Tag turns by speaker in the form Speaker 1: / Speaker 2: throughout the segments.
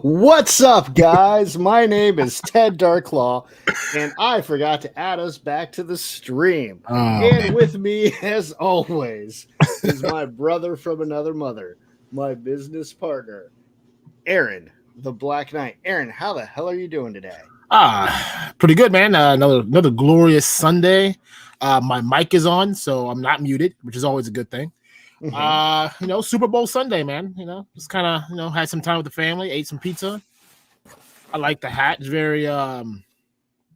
Speaker 1: What's up, guys? My name is Ted DarkClaw, and I forgot to add us back to the stream. And with me, as always, is my brother from another mother, my business partner, Aaron, the Black Knight. Aaron, how the hell are you doing today?
Speaker 2: Pretty good, man. Another glorious Sunday. My mic is on, so I'm not muted, which is always a good thing. Super Bowl Sunday, man. Just kind of, had some time with the family, ate some pizza. I like the hat. It's very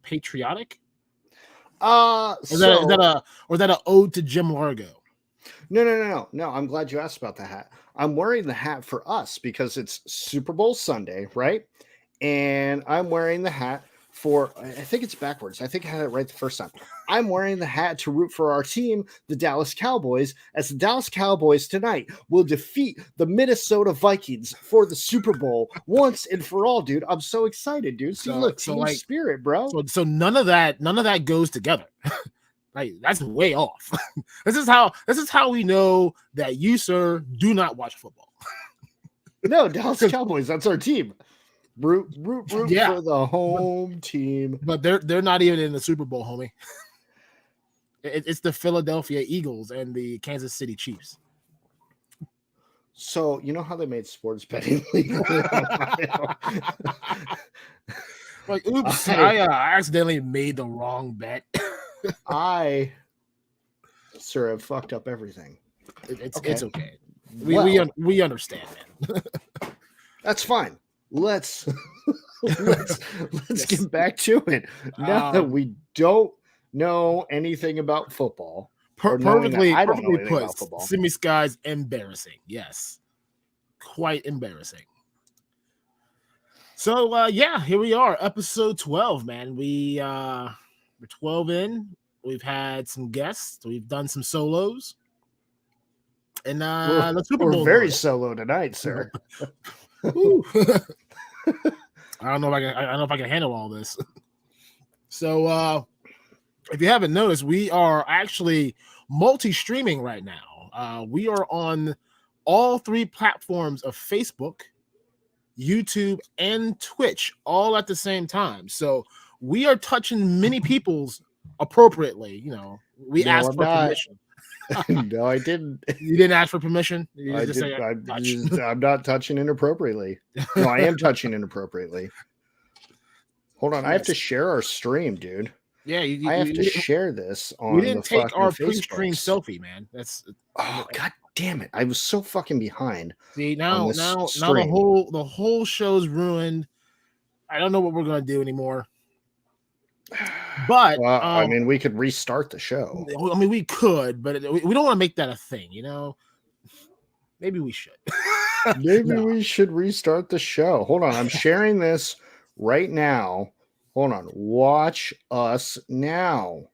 Speaker 2: patriotic. Is that an ode to Jim Largo?
Speaker 1: No. I'm glad you asked about the hat. I'm wearing the hat for us because it's Super Bowl Sunday, right? And I'm wearing the hat for, I think it's backwards. I think I had it right the first time. I'm wearing the hat to root for our team, the Dallas Cowboys, as the Dallas Cowboys tonight will defeat the Minnesota Vikings for the Super Bowl once and for all, dude. I'm so excited, dude. See, look, team spirit, bro.
Speaker 2: So none of that goes together. Like, that's way off. This is how we know that you, sir, do not watch football.
Speaker 1: No, Dallas Cowboys, that's our team. Root for the home team.
Speaker 2: But they're not even in the Super Bowl, homie. It's the Philadelphia Eagles and the Kansas City Chiefs.
Speaker 1: So you know how they made sports betting legal?
Speaker 2: Like, oops, I accidentally made the wrong bet.
Speaker 1: Sir, have fucked up everything.
Speaker 2: It's okay. We understand, man.
Speaker 1: That's fine. Let's get back to it. Now that we don't know anything about football.
Speaker 2: Perfectly put. Simi Sky's embarrassing. Yes. Quite embarrassing. So here we are, episode 12, man. We're 12 in. We've had some guests. We've done some solos. And the Super Bowl.
Speaker 1: We're very solo tonight, sir.
Speaker 2: I don't know if I can handle all this. So if you haven't noticed, we are actually multi-streaming right now. We are on all three platforms of Facebook, YouTube, and Twitch all at the same time. So we are touching many people's appropriately. We asked for permission.
Speaker 1: No, I didn't.
Speaker 2: You didn't ask for permission?
Speaker 1: I'm not touching inappropriately. No, I am touching inappropriately. Hold on. Yes. I have to share our stream, dude.
Speaker 2: Yeah,
Speaker 1: I have to share this on.
Speaker 2: We didn't take our
Speaker 1: pre-stream
Speaker 2: selfie, man.
Speaker 1: God damn it! I was so fucking behind.
Speaker 2: See, now the whole show's ruined. I don't know what we're gonna do anymore. But
Speaker 1: we could restart the show.
Speaker 2: I mean, we could, but we don't want to make that a thing, Maybe we should.
Speaker 1: We should restart the show. Hold on, I'm sharing this right now. Hold on, watch us now.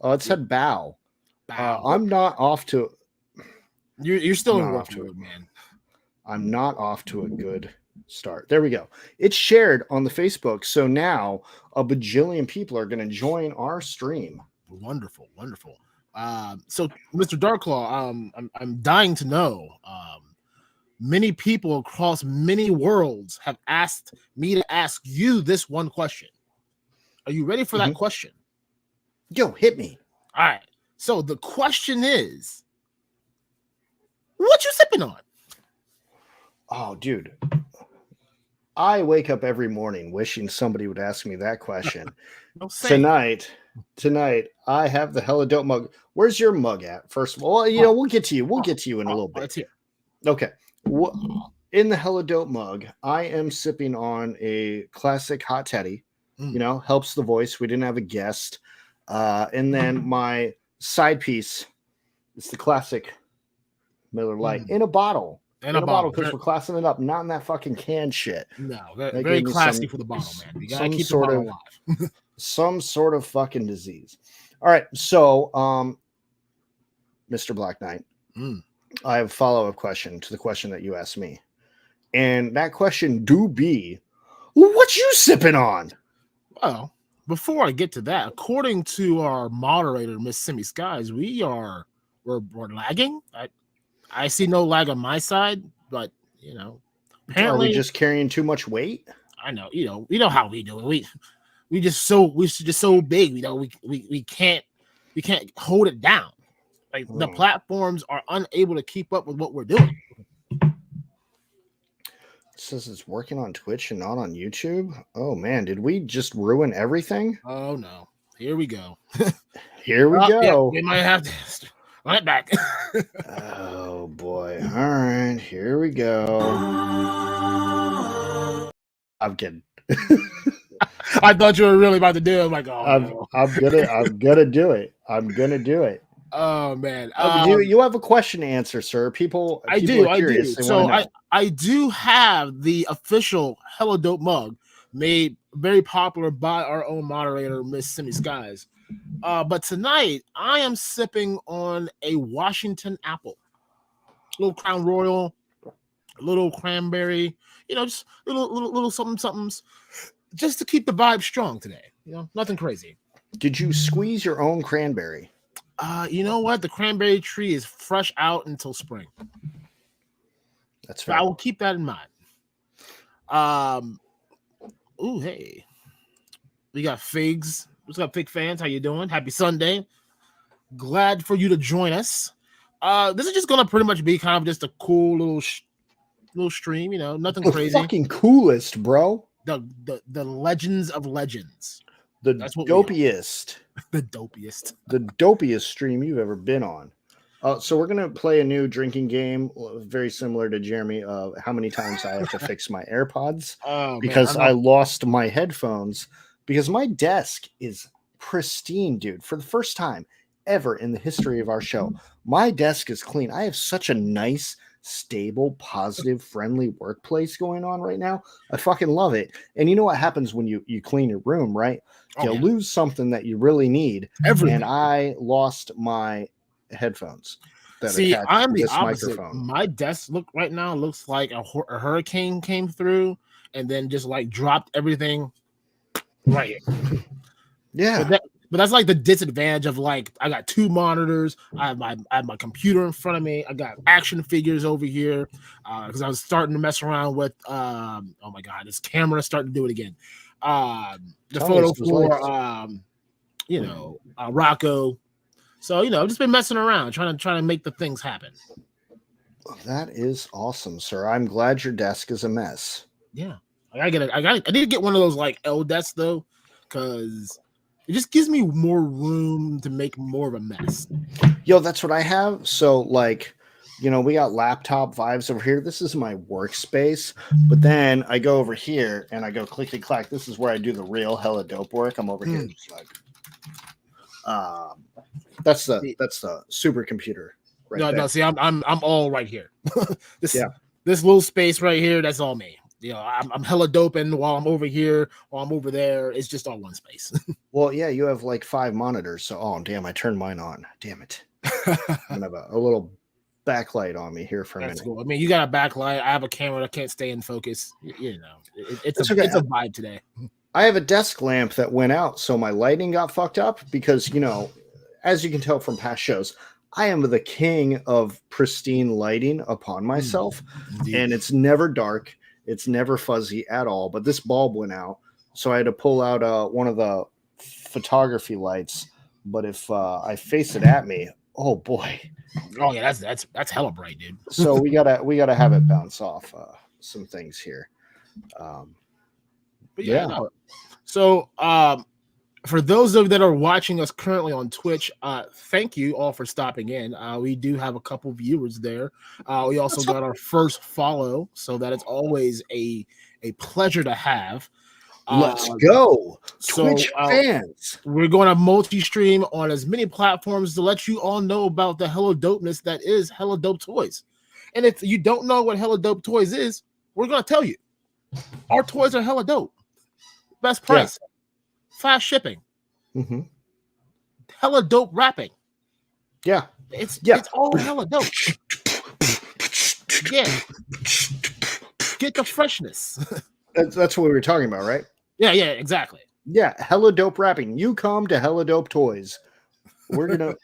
Speaker 1: It said bow. I'm not off to.
Speaker 2: You're still in rough mode, man.
Speaker 1: I'm not off to a good start. There we go. It's shared on the Facebook, so now a bajillion people are going to join our stream.
Speaker 2: Wonderful. So Mr. DarkClaw, I'm dying to know. Many people across many worlds have asked me to ask you this one question. Are you ready for that question?
Speaker 1: Yo, hit me.
Speaker 2: All right. So the question is, what you sipping on?
Speaker 1: Oh, dude. I wake up every morning wishing somebody would ask me that question. Tonight, I have the hella dope mug. Where's your mug at? First of all, we'll get to you. We'll get to you in a little bit.
Speaker 2: It's here.
Speaker 1: Okay. In the hella dope mug, I am sipping on a classic hot teddy. Helps the voice. We didn't have a guest. And then my side piece is the classic Miller Lite in a bottle. In a bottle, because we're classing it up, not in that fucking can shit.
Speaker 2: No, very classy for the bottle, man. You gotta keep the bottle alive.
Speaker 1: Some sort of fucking disease. All right, so Mr. Black Knight,
Speaker 2: Mm.
Speaker 1: I have a follow-up question to the question that you asked me. And that question do be, what you sipping on?
Speaker 2: Well, before I get to that, according to our moderator, Miss Simi Skies, we're lagging. I see no lag on my side, but
Speaker 1: Are we
Speaker 2: apparently
Speaker 1: just carrying too much weight?
Speaker 2: I know, you know how we do it. We just so big, we can't hold it down. Like the platforms are unable to keep up with what we're doing.
Speaker 1: It says it's working on Twitch and not on YouTube. Oh man, did we just ruin everything?
Speaker 2: Oh no. Here we go.
Speaker 1: Here we go.
Speaker 2: Yeah, we might have to run it back.
Speaker 1: Oh boy. All right, here we go. I'm kidding.
Speaker 2: I thought you were really about to do it. I'm like, oh, no.
Speaker 1: I'm gonna do it. I'm gonna do it.
Speaker 2: Oh man.
Speaker 1: You have a question to answer, sir. People
Speaker 2: I do. So I do have the official Hello Dope mug made very popular by our own moderator, Miss Simi Skies. But tonight I am sipping on a Washington apple, a little Crown Royal, a little cranberry, just little somethings, just to keep the vibe strong today. Nothing crazy.
Speaker 1: Did you squeeze your own cranberry?
Speaker 2: You know what? The cranberry tree is fresh out until spring.
Speaker 1: That's
Speaker 2: fair. I will keep that in mind. Ooh, hey. We got Figs. What's up, Fig fans? How you doing? Happy Sunday. Glad for you to join us. This is just gonna pretty much be kind of just a cool little stream, nothing crazy.
Speaker 1: Fucking coolest, bro.
Speaker 2: The legends of legends.
Speaker 1: That's what dopiest.
Speaker 2: The dopiest.
Speaker 1: The dopiest stream you've ever been on. So we're gonna play a new drinking game, very similar to Jeremy. How many times I have to fix my AirPods because I lost my headphones because my desk is pristine, dude. For the first time ever in the history of our show, my desk is clean. I have such a nice, stable, positive, friendly workplace going on right now. I fucking love it. And you know what happens when you clean your room, right? You'll lose something that you really need. Everything. And I lost my headphones.
Speaker 2: See, I'm the opposite. Microphone. My desk right now looks like a hurricane came through and then just like dropped everything right here.
Speaker 1: Yeah.
Speaker 2: But that's like the disadvantage of like I got two monitors. I have my computer in front of me. I got action figures over here because I was starting to mess around with oh my god, this camera starting to do it again. The photo for Rocco. So I've just been messing around trying to make the things happen.
Speaker 1: That is awesome, sir. I'm glad your desk is a mess.
Speaker 2: Yeah, I need to get one of those like L desks though, because it just gives me more room to make more of a mess.
Speaker 1: Yo, that's what I have. So like, we got laptop vibes over here. This is my workspace, but then I go over here and I go clickety clack. This is where I do the real hella dope work. I'm over here just like, that's the supercomputer. Right
Speaker 2: no. See, I'm all right here. This little space right here. That's all me. I'm hella doping while I'm over here, while I'm over there. It's just all one space.
Speaker 1: Well, yeah, you have like 5 monitors. So, oh, damn, I turned mine on. Damn it. I'm going to have a little backlight on me here for a minute.
Speaker 2: Cool. I mean, you got a backlight. I have a camera that can't stay in focus. It's a vibe today.
Speaker 1: I have a desk lamp that went out. So my lighting got fucked up because, as you can tell from past shows, I am the king of pristine lighting upon myself. And it's never dark. It's never fuzzy at all, but this bulb went out, so I had to pull out one of the photography lights. But if I face it at me, oh boy!
Speaker 2: Oh yeah, that's hella bright, dude.
Speaker 1: So we gotta have it bounce off some things here.
Speaker 2: But yeah. No. So for those of you that are watching us currently on Twitch, thank you all for stopping in. We do have a couple viewers there. We also got our first follow, so that is always a pleasure to have.
Speaker 1: Let's go, Twitch fans.
Speaker 2: We're going to multi-stream on as many platforms to let you all know about the hella dopeness that is Hella Dope Toys. And if you don't know what Hella Dope Toys is, we're going to tell you. Our toys are hella dope. Best price. Yeah. Fast shipping. Hella dope wrapping.
Speaker 1: Yeah.
Speaker 2: It's all hella dope. Yeah, get the freshness.
Speaker 1: That's what we were talking about, right?
Speaker 2: Yeah, exactly.
Speaker 1: Yeah, hella dope rapping. You come to Hella Dope Toys. We're gonna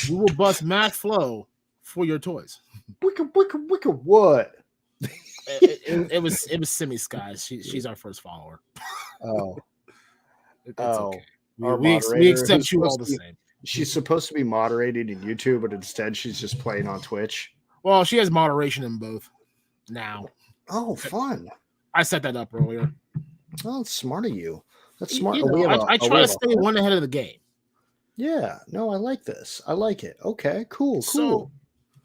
Speaker 2: We will bust math flow for your toys.
Speaker 1: wicka what?
Speaker 2: It was Simi Skies. She's our first follower.
Speaker 1: Oh,
Speaker 2: It's okay.
Speaker 1: We
Speaker 2: accept you all the same.
Speaker 1: She's supposed to be moderated in YouTube, but instead she's just playing on Twitch.
Speaker 2: Well, she has moderation in both now.
Speaker 1: Oh, fun!
Speaker 2: I set that up earlier.
Speaker 1: Oh, that's smart of you. That's smart.
Speaker 2: I try to stay one ahead of the game.
Speaker 1: Yeah, no, I like this. I like it. Okay, cool.
Speaker 2: So,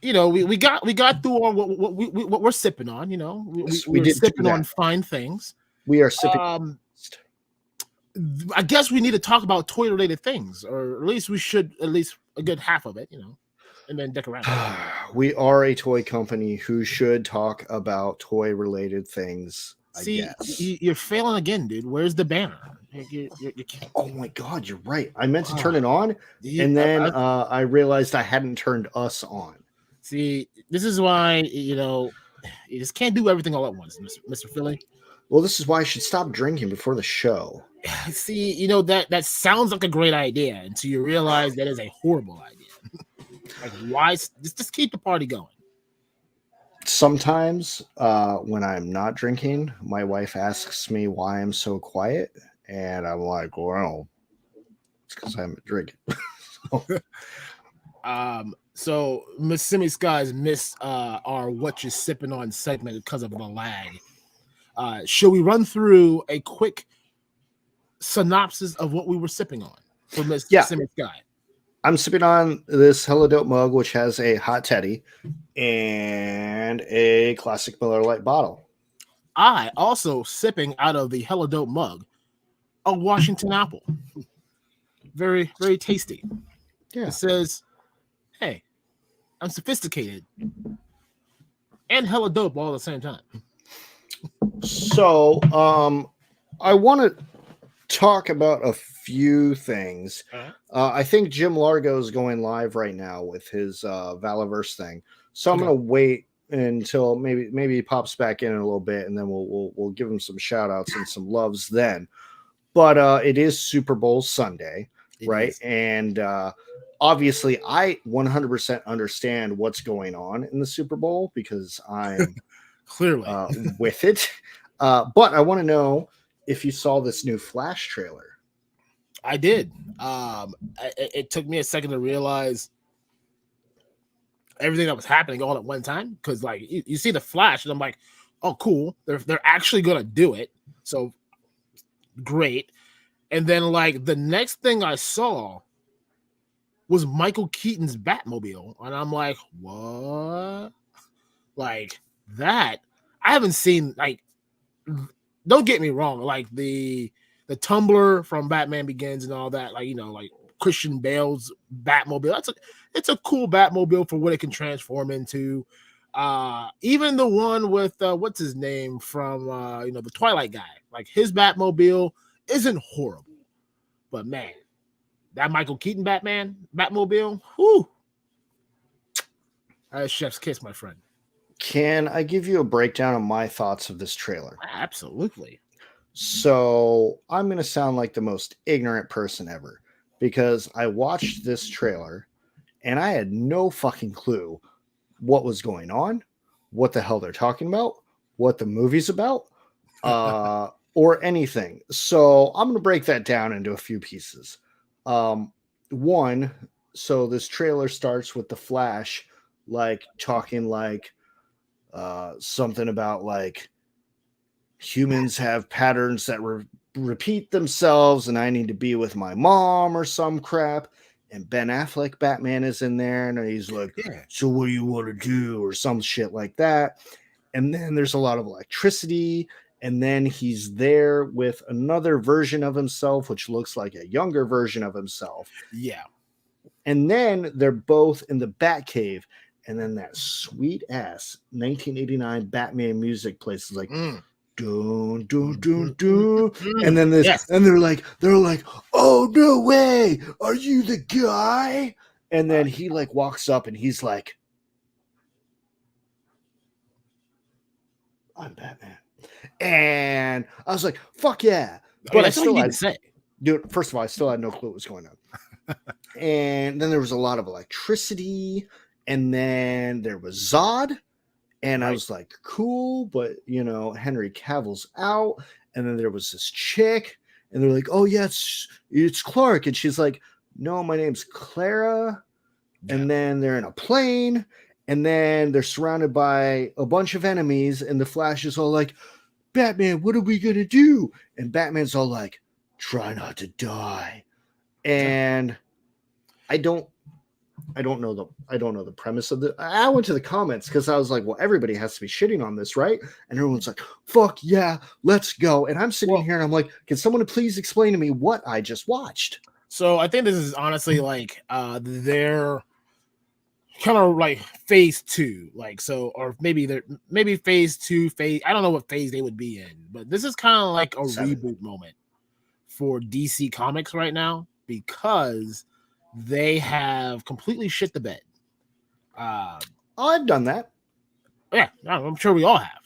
Speaker 2: we got through on what we're sipping on. We're sipping on fine things.
Speaker 1: We are sipping.
Speaker 2: I guess we need to talk about toy related things, or at least we should, at least a good half of it, and then dick around.
Speaker 1: We are a toy company who should talk about toy related things.
Speaker 2: See, you're failing again, dude. Where's the banner? You
Speaker 1: oh my God, you're right. I meant to turn it on, and then I realized I hadn't turned us on.
Speaker 2: See, this is why you just can't do everything all at once, Mr. Philly.
Speaker 1: Well, this is why I should stop drinking before the show.
Speaker 2: See, that sounds like a great idea until you realize that is a horrible idea. Like, why? Just keep the party going.
Speaker 1: Sometimes when I'm not drinking, my wife asks me why I'm so quiet, and I'm like, well, it's because I'm drinking.
Speaker 2: So Miss Simi Skies missed our What You Sipping On segment because of the lag. Should we run through a quick synopsis of what we were sipping on for Miss Simi Sky?
Speaker 1: I'm sipping on this Hella Dope mug, which has a hot teddy and a classic Miller Lite bottle.
Speaker 2: I also sipping out of the Hella Dope mug, a Washington apple. Very, very tasty.
Speaker 1: Yeah.
Speaker 2: It says, hey, I'm sophisticated and hella dope all at the same time.
Speaker 1: So, I want to talk about a few things. I think Jim Largo is going live right now with his Valaverse thing. So I'm going to wait until maybe he pops back in a little bit, and then we'll give him some shout outs and some loves then. But it is Super Bowl Sunday, right? And obviously I 100% understand what's going on in the Super Bowl because I'm
Speaker 2: clearly
Speaker 1: with it. But I want to know if you saw this new Flash trailer.
Speaker 2: I did. It took me a second to realize everything that was happening all at one time, because like you see the Flash and I'm like, oh cool, they're actually gonna do it, so great. And then like the next thing I saw was Michael Keaton's Batmobile, and I'm like, what? Like that? I haven't seen, like, don't get me wrong, like the Tumbler from Batman Begins and all that, like, like Christian Bale's Batmobile. It's a cool Batmobile for what it can transform into. Even the one with what's his name from the Twilight guy, like his Batmobile isn't horrible. But man, that Michael Keaton Batmobile, whoo. Chef's kiss, my friend.
Speaker 1: Can I give you a breakdown of my thoughts of this trailer?
Speaker 2: Absolutely.
Speaker 1: So I'm going to sound like the most ignorant person ever, because I watched this trailer and I had no fucking clue what was going on, what the hell they're talking about, what the movie's about, or anything. So I'm going to break that down into a few pieces. One, so this trailer starts with the Flash, like talking like something about like humans have patterns that repeat themselves and I need to be with my mom or some crap. And Ben Affleck Batman is in there and he's like, so what do you want to do, or some shit like that. And then there's a lot of electricity, and then he's there with another version of himself which looks like a younger version of himself.
Speaker 2: Yeah. And
Speaker 1: then they're both in the Batcave, and then that sweet ass 1989 Batman music plays. It's like dun dun dun dun, and then this, and they're like, oh no way, are you the guy? And then he like walks up and he's like, I'm Batman. And I was like, fuck yeah. But I
Speaker 2: that's all you
Speaker 1: still
Speaker 2: need
Speaker 1: had
Speaker 2: to say.
Speaker 1: dude, first of all, I still had no clue what was going on. And then there was a lot of electricity, and then there was Zod, and I was like, cool, but you know, Henry Cavill's out, and then there was this chick, and they're like, oh yeah, it's Clark, and she's like, no, my name's Clara, and then they're in a plane, and then they're surrounded by a bunch of enemies, and the Flash is all like, Batman, what are we gonna do? And Batman's all like, try not to die. And I don't know the premise of the. I went to the comments because I was like, well, everybody has to be shitting on this, right? And everyone's like, fuck yeah, let's go. And I'm sitting here and I'm like, can someone please explain to me what I just watched?
Speaker 2: So I think this is honestly like their kind of like phase 2, like, so, or maybe phase 2, I don't know what phase they would be in, but this is kind of like a reboot moment for DC Comics right now because they have completely shit the bed.
Speaker 1: I've done that.
Speaker 2: Yeah, I'm sure we all have.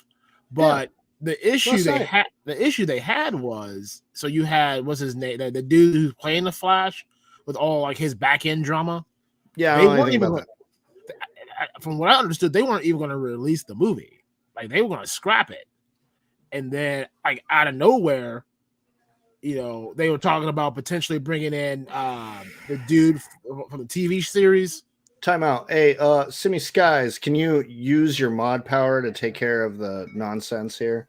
Speaker 2: But the issue they had was, so you had, what's his name, the dude who's playing the Flash with all like his back end drama.
Speaker 1: Yeah, they weren't even about that.
Speaker 2: From what I understood, they weren't even going to release the movie. Like, they were going to scrap it. And then, like, out of nowhere, you know, they were talking about potentially bringing in the dude from the TV series.
Speaker 1: Time out. Hey, Simi Skies, can you use your mod power to take care of the nonsense here?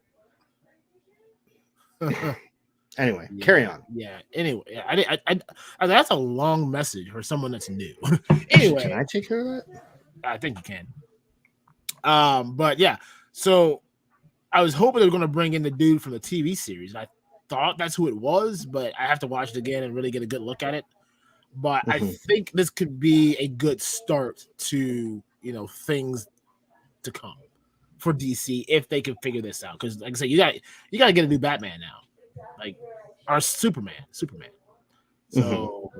Speaker 1: Anyway, carry on.
Speaker 2: Yeah. Anyway, I that's a long message for someone that's new. Anyway,
Speaker 1: can I take care of that?
Speaker 2: I think you can. But yeah, so I was hoping they were going to bring in the dude from the TV series. I thought that's who it was, but I have to watch it again and really get a good look at it. But I think this could be a good start to, you know, things to come for DC if they can figure this out. Because, like I said, you got to get a new Batman now, like, or Superman. So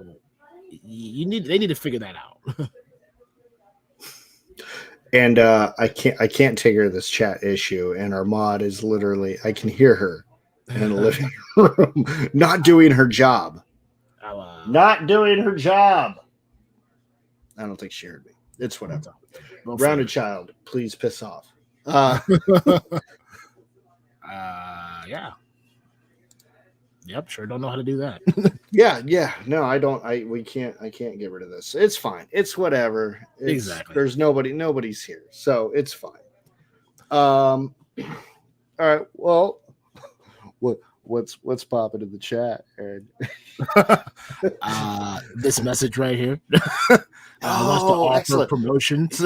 Speaker 2: they need to figure that out.
Speaker 1: And I can't take her this chat issue, and our mod is literally, I can hear her in the living room not doing her job. Not doing her job. I don't think she heard me. It's whatever. Rounded child, please piss off.
Speaker 2: Yeah. Yep, sure don't know how to do that.
Speaker 1: Yeah. No, I don't. I can't get rid of this. It's fine. It's whatever.
Speaker 2: Exactly.
Speaker 1: There's nobody's here, so it's fine. All right. Well, what's popping in the chat, Aaron?
Speaker 2: This message right here. Wants to offer
Speaker 1: excellent
Speaker 2: promotions.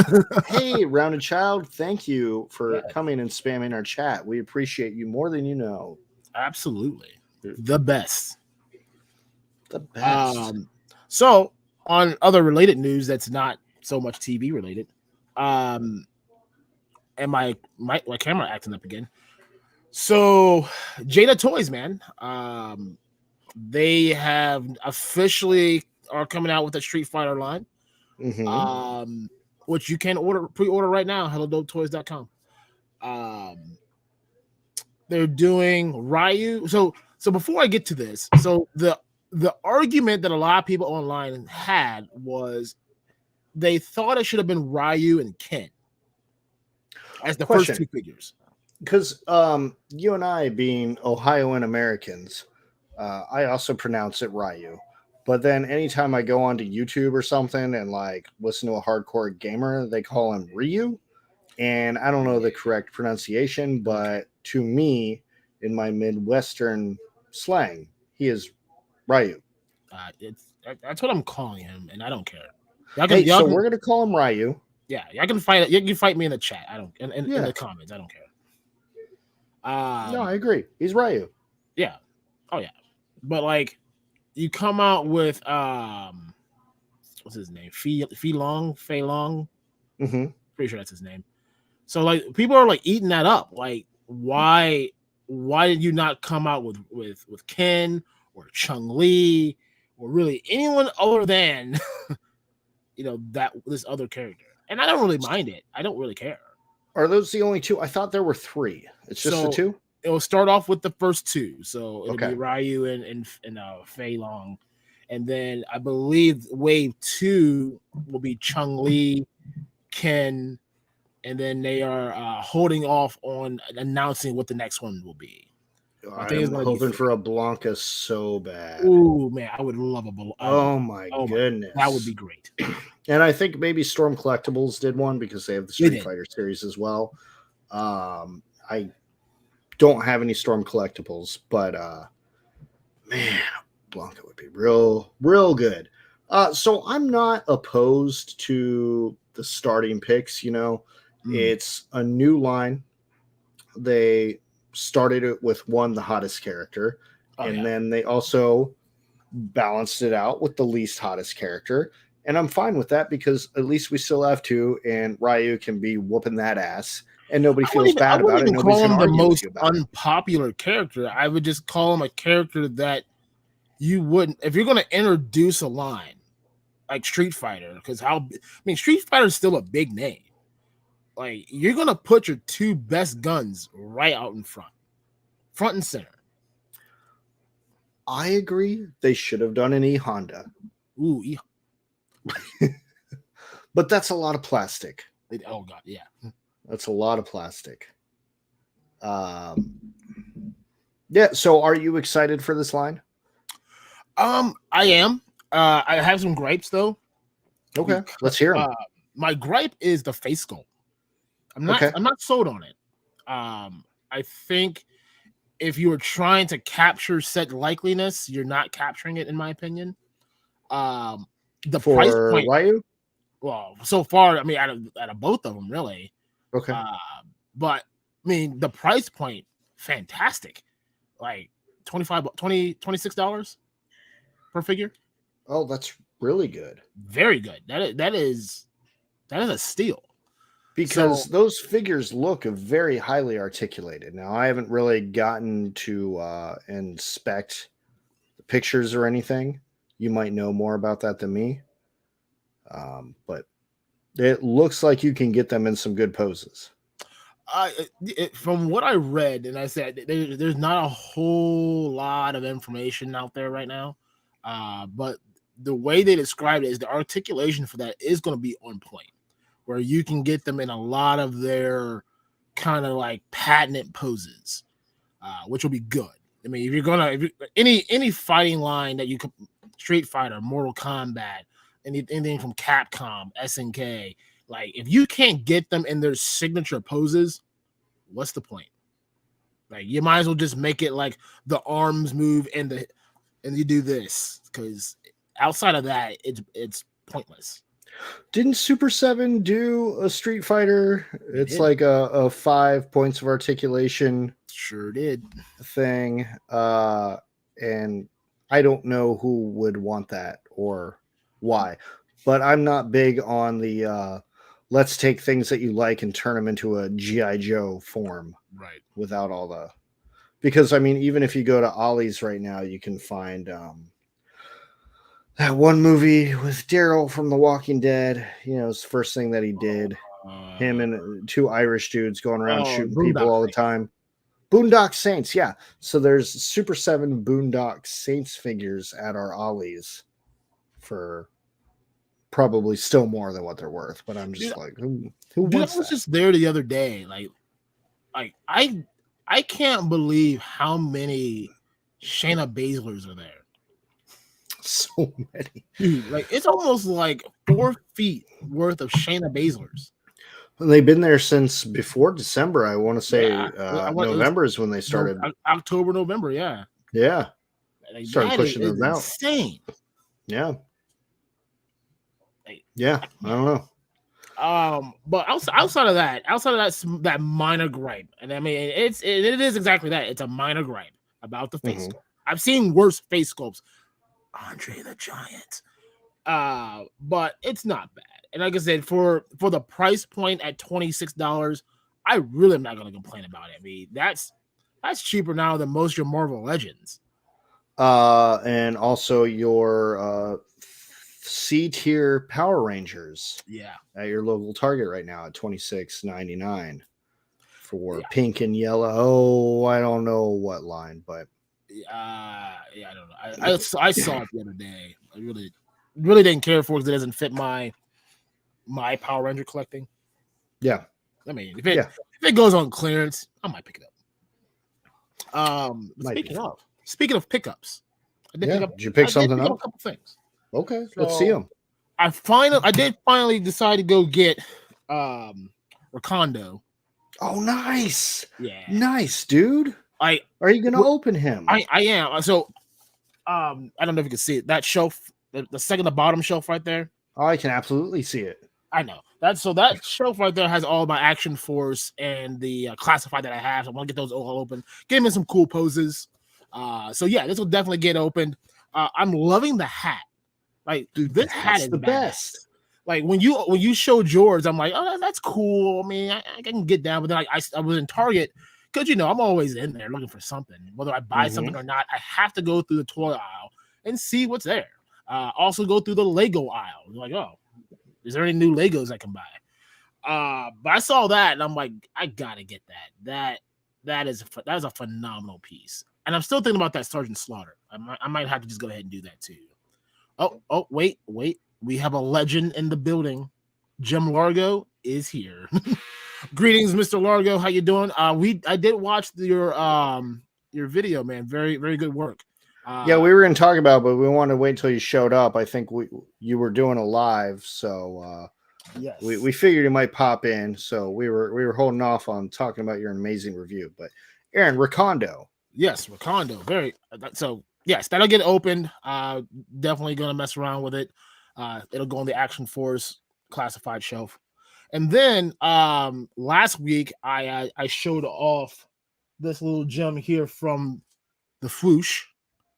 Speaker 1: Hey, Rounded Child, thank you for coming and spamming our chat. We appreciate you more than you know.
Speaker 2: Absolutely. The best.
Speaker 1: The best.
Speaker 2: So, on other related news that's not so much TV related, and my camera acting up again. So, Jada Toys, man, they have officially are coming out with a Street Fighter line, which you can pre-order right now. helladopetoys.com. They're doing Ryu. So before I get to this, so the argument that a lot of people online had was they thought it should have been Ryu and Ken as the first two figures.
Speaker 1: Because you and I, being Ohioan Americans, I also pronounce it Ryu. But then anytime I go onto YouTube or something and like listen to a hardcore gamer, they call him Ryu. And I don't know the correct pronunciation, but to me, in my Midwestern slang, he is Ryu.
Speaker 2: That's what I'm calling him, and I don't care.
Speaker 1: So we're gonna call him Ryu.
Speaker 2: Yeah, I can fight it. You can fight me in the chat. I don't in the comments. I don't care.
Speaker 1: No, I agree. He's Ryu.
Speaker 2: Yeah. Oh yeah. But like, you come out with what's his name? Fei Long. Pretty sure that's his name. So like, people are like eating that up. Like, why did you not come out with Ken or Chung Li or really anyone other than that this other character, and I don't really mind it. I don't really care.
Speaker 1: Are those the only two? I thought there were three. It's just the
Speaker 2: So
Speaker 1: two?
Speaker 2: it'll start off with the first two. So it'll
Speaker 1: Okay.
Speaker 2: be Ryu and Fei Long. And then I believe wave 2 will be Chun-Li, Ken, and then they are holding off on announcing what the next one will be. I think it's
Speaker 1: I'm
Speaker 2: gonna be
Speaker 1: hoping
Speaker 2: Fei.
Speaker 1: for a Blanca so bad.
Speaker 2: Ooh, man, I would love a
Speaker 1: Oh my
Speaker 2: oh
Speaker 1: goodness.
Speaker 2: that would be great.
Speaker 1: And I think maybe Storm Collectibles did one because they have the
Speaker 2: They
Speaker 1: Street
Speaker 2: did.
Speaker 1: Fighter series as well. I don't have any Storm Collectibles, but man, Blanca would be real good. So I'm not opposed to the starting picks. It's a new line. They started it with the hottest character, and then they also balanced it out with the least hottest character. And I'm fine with that because at least we still have two, and Ryu can be whooping that ass, and nobody feels bad about it.
Speaker 2: I wouldn't even
Speaker 1: Nobody's
Speaker 2: call
Speaker 1: going
Speaker 2: him
Speaker 1: to
Speaker 2: the
Speaker 1: argue with
Speaker 2: most
Speaker 1: you about it.
Speaker 2: unpopular character. I would just call him a character that you wouldn't, if you're going to introduce a line like Street Fighter, because Street Fighter is still a big name. Like, you're going to put your two best guns right out in front and center.
Speaker 1: I agree. They should have done an E-Honda.
Speaker 2: Ooh,
Speaker 1: but that's a lot of plastic.
Speaker 2: Oh, God, yeah.
Speaker 1: That's a lot of plastic. Yeah, so are you excited for this line?
Speaker 2: I am. I have some gripes, though.
Speaker 1: Okay, let's hear them.
Speaker 2: My gripe is the face sculpt. I'm not sold on it. I think if you were trying to capture set likeliness, you're not capturing it, in my opinion. The
Speaker 1: for
Speaker 2: price point,
Speaker 1: Ryu?
Speaker 2: Well, so far, I mean, out of both of them, really.
Speaker 1: Okay.
Speaker 2: But I mean, the price point, fantastic. Like $26 per figure.
Speaker 1: Oh, that's really good.
Speaker 2: Very good. That is a steal.
Speaker 1: Because those figures look very highly articulated. Now, I haven't really gotten to inspect the pictures or anything. You might know more about that than me. But it looks like you can get them in some good poses.
Speaker 2: From what I read, and I said, there's not a whole lot of information out there right now. But the way they described it is the articulation for that is going to be on point, where you can get them in a lot of their kind of like patented poses, which will be good. I mean, if any fighting line that you could, Street Fighter, Mortal Kombat, anything from Capcom, SNK, like if you can't get them in their signature poses, what's the point? Like, you might as well just make it like the arms move and you do this, because outside of that, it's pointless.
Speaker 1: Didn't Super 7 do a Street Fighter? It's like a 5 points of articulation.
Speaker 2: Sure did.
Speaker 1: Thing. And I don't know who would want that or why. But I'm not big on the let's take things that you like and turn them into a G.I. Joe form.
Speaker 2: Right.
Speaker 1: Without all the... Because, I mean, even if you go to Ollie's right now, you can find... that one movie with Daryl from The Walking Dead, it's the first thing that he did. Him and two Irish dudes going around shooting people all the time. Boondock Saints, yeah. So there's Super 7 Boondock Saints figures at our Ollie's for probably still more than what they're worth. But I'm just like, who wants that? I was
Speaker 2: just there the other day. Like I can't believe how many Shayna Baszlers are there.
Speaker 1: So many.
Speaker 2: Dude, like it's almost like 4 feet worth of Shayna Baszlers.
Speaker 1: They've been there since before December. I want to say November is when they started.
Speaker 2: October, November, yeah.
Speaker 1: Yeah.
Speaker 2: Like,
Speaker 1: started pushing them out.
Speaker 2: Insane.
Speaker 1: Yeah. Yeah, I don't know.
Speaker 2: But outside of that minor gripe, and I mean it is exactly that. It's a minor gripe about the face sculpt. I've seen worse face sculpts. Andre the Giant. But it's not bad. And like I said, for the price point at $26, I really am not going to complain about it. I mean, that's cheaper now than most of your Marvel Legends.
Speaker 1: And also your C tier Power Rangers
Speaker 2: Yeah.
Speaker 1: at your local Target right now at $26.99 for
Speaker 2: Yeah.
Speaker 1: pink and yellow. Oh, I don't know what line, but
Speaker 2: I don't know. I saw it the other day. I really didn't care for it because it doesn't fit my Power Ranger collecting.
Speaker 1: yeah.
Speaker 2: I mean, if it goes on clearance, I might pick it up. Speaking of pickups,
Speaker 1: did you pick something up?
Speaker 2: A couple things.
Speaker 1: Okay, let's see them.
Speaker 2: I did finally decide to go get Recondo.
Speaker 1: Oh, nice.
Speaker 2: Yeah.
Speaker 1: Nice, dude. Are you gonna open him?
Speaker 2: I am. So I don't know if you can see it. That shelf, the second to bottom shelf right there.
Speaker 1: Oh, I can absolutely see it.
Speaker 2: I know. That shelf right there has all my Action Force and the classified that I have. So I want to get those all open. Get them in some cool poses. So yeah, this will definitely get opened. I'm loving the hat. Like, dude, this hat is
Speaker 1: the best.
Speaker 2: Like when you showed yours, I'm like, oh, that's cool. I mean, I can get down, but then I was in Target because I'm always in there looking for something. Whether I buy something or not, I have to go through the toy aisle and see what's there. Also go through the Lego aisle. Like, oh, is there any new Legos I can buy? But I saw that and I'm like, I gotta get that. That is a phenomenal piece. And I'm still thinking about that Sergeant Slaughter. I might have to just go ahead and do that too. Oh, wait. We have a legend in the building. Jim Largo is here. Greetings, Mr. Largo. How you doing? I did watch your video, man. Very, very good work.
Speaker 1: Yeah, we were going to talk about it, but we wanted to wait until you showed up. I think you were doing a live, so
Speaker 2: yes,
Speaker 1: we figured you might pop in. So we were holding off on talking about your amazing review. But Aaron, Recondo.
Speaker 2: Yes, Recondo. Very so. Yes, that'll get opened. Definitely going to mess around with it. It'll go on the Action Force classified shelf. And then last week I showed off this little gem here from the Fwoosh.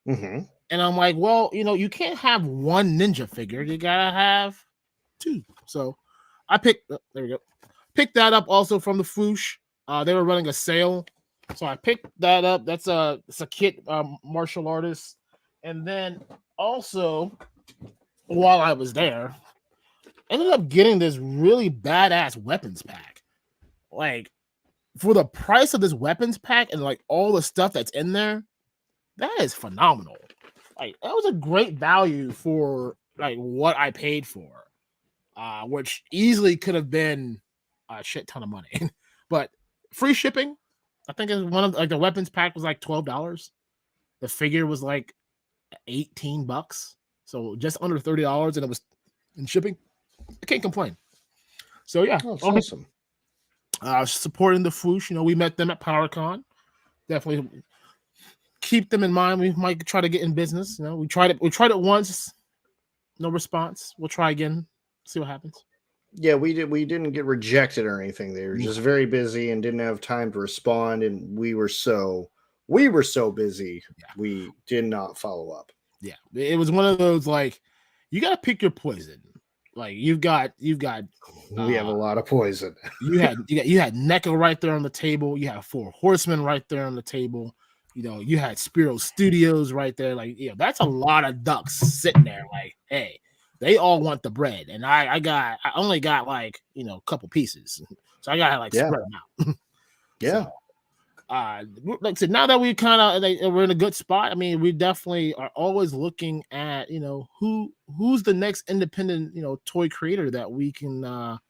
Speaker 1: Mm-hmm.
Speaker 2: And I'm like, well, you can't have one ninja figure. You gotta have two. So I picked that up also from the Fwoosh. They were running a sale. So I picked that up. It's a kit martial artist. And then also, while I was there, ended up getting this really badass weapons pack. Like, for the price of this weapons pack and like all the stuff that's in there, that is phenomenal. Like, that was a great value for like what I paid for, which easily could have been a shit ton of money. But free shipping. I think it's one of like the weapons pack was like $12. The figure was like $18, so just under $30, and it was in shipping. I can't complain. So yeah,
Speaker 1: that's awesome.
Speaker 2: Supporting the Fwoosh. We met them at PowerCon. Definitely keep them in mind. We might try to get in business. We tried it once, no response. We'll try again. See what happens.
Speaker 1: Yeah, we didn't get rejected or anything. They were just very busy and didn't have time to respond, and we were so busy. Yeah. We did not follow up.
Speaker 2: Yeah, it was one of those like you got to pick your poison. Like you've got. We
Speaker 1: have a lot of poison.
Speaker 2: you had NECA right there on the table. You had 4 Horsemen right there on the table. You had Spiro Studios right there. Like that's a lot of ducks sitting there. Like, hey. They all want the bread, and I only got like a couple pieces, so I got to like spread them out.
Speaker 1: Yeah.
Speaker 2: So, like I said, now that we we're in a good spot. I mean, we definitely are always looking at who's the next independent toy creator that we can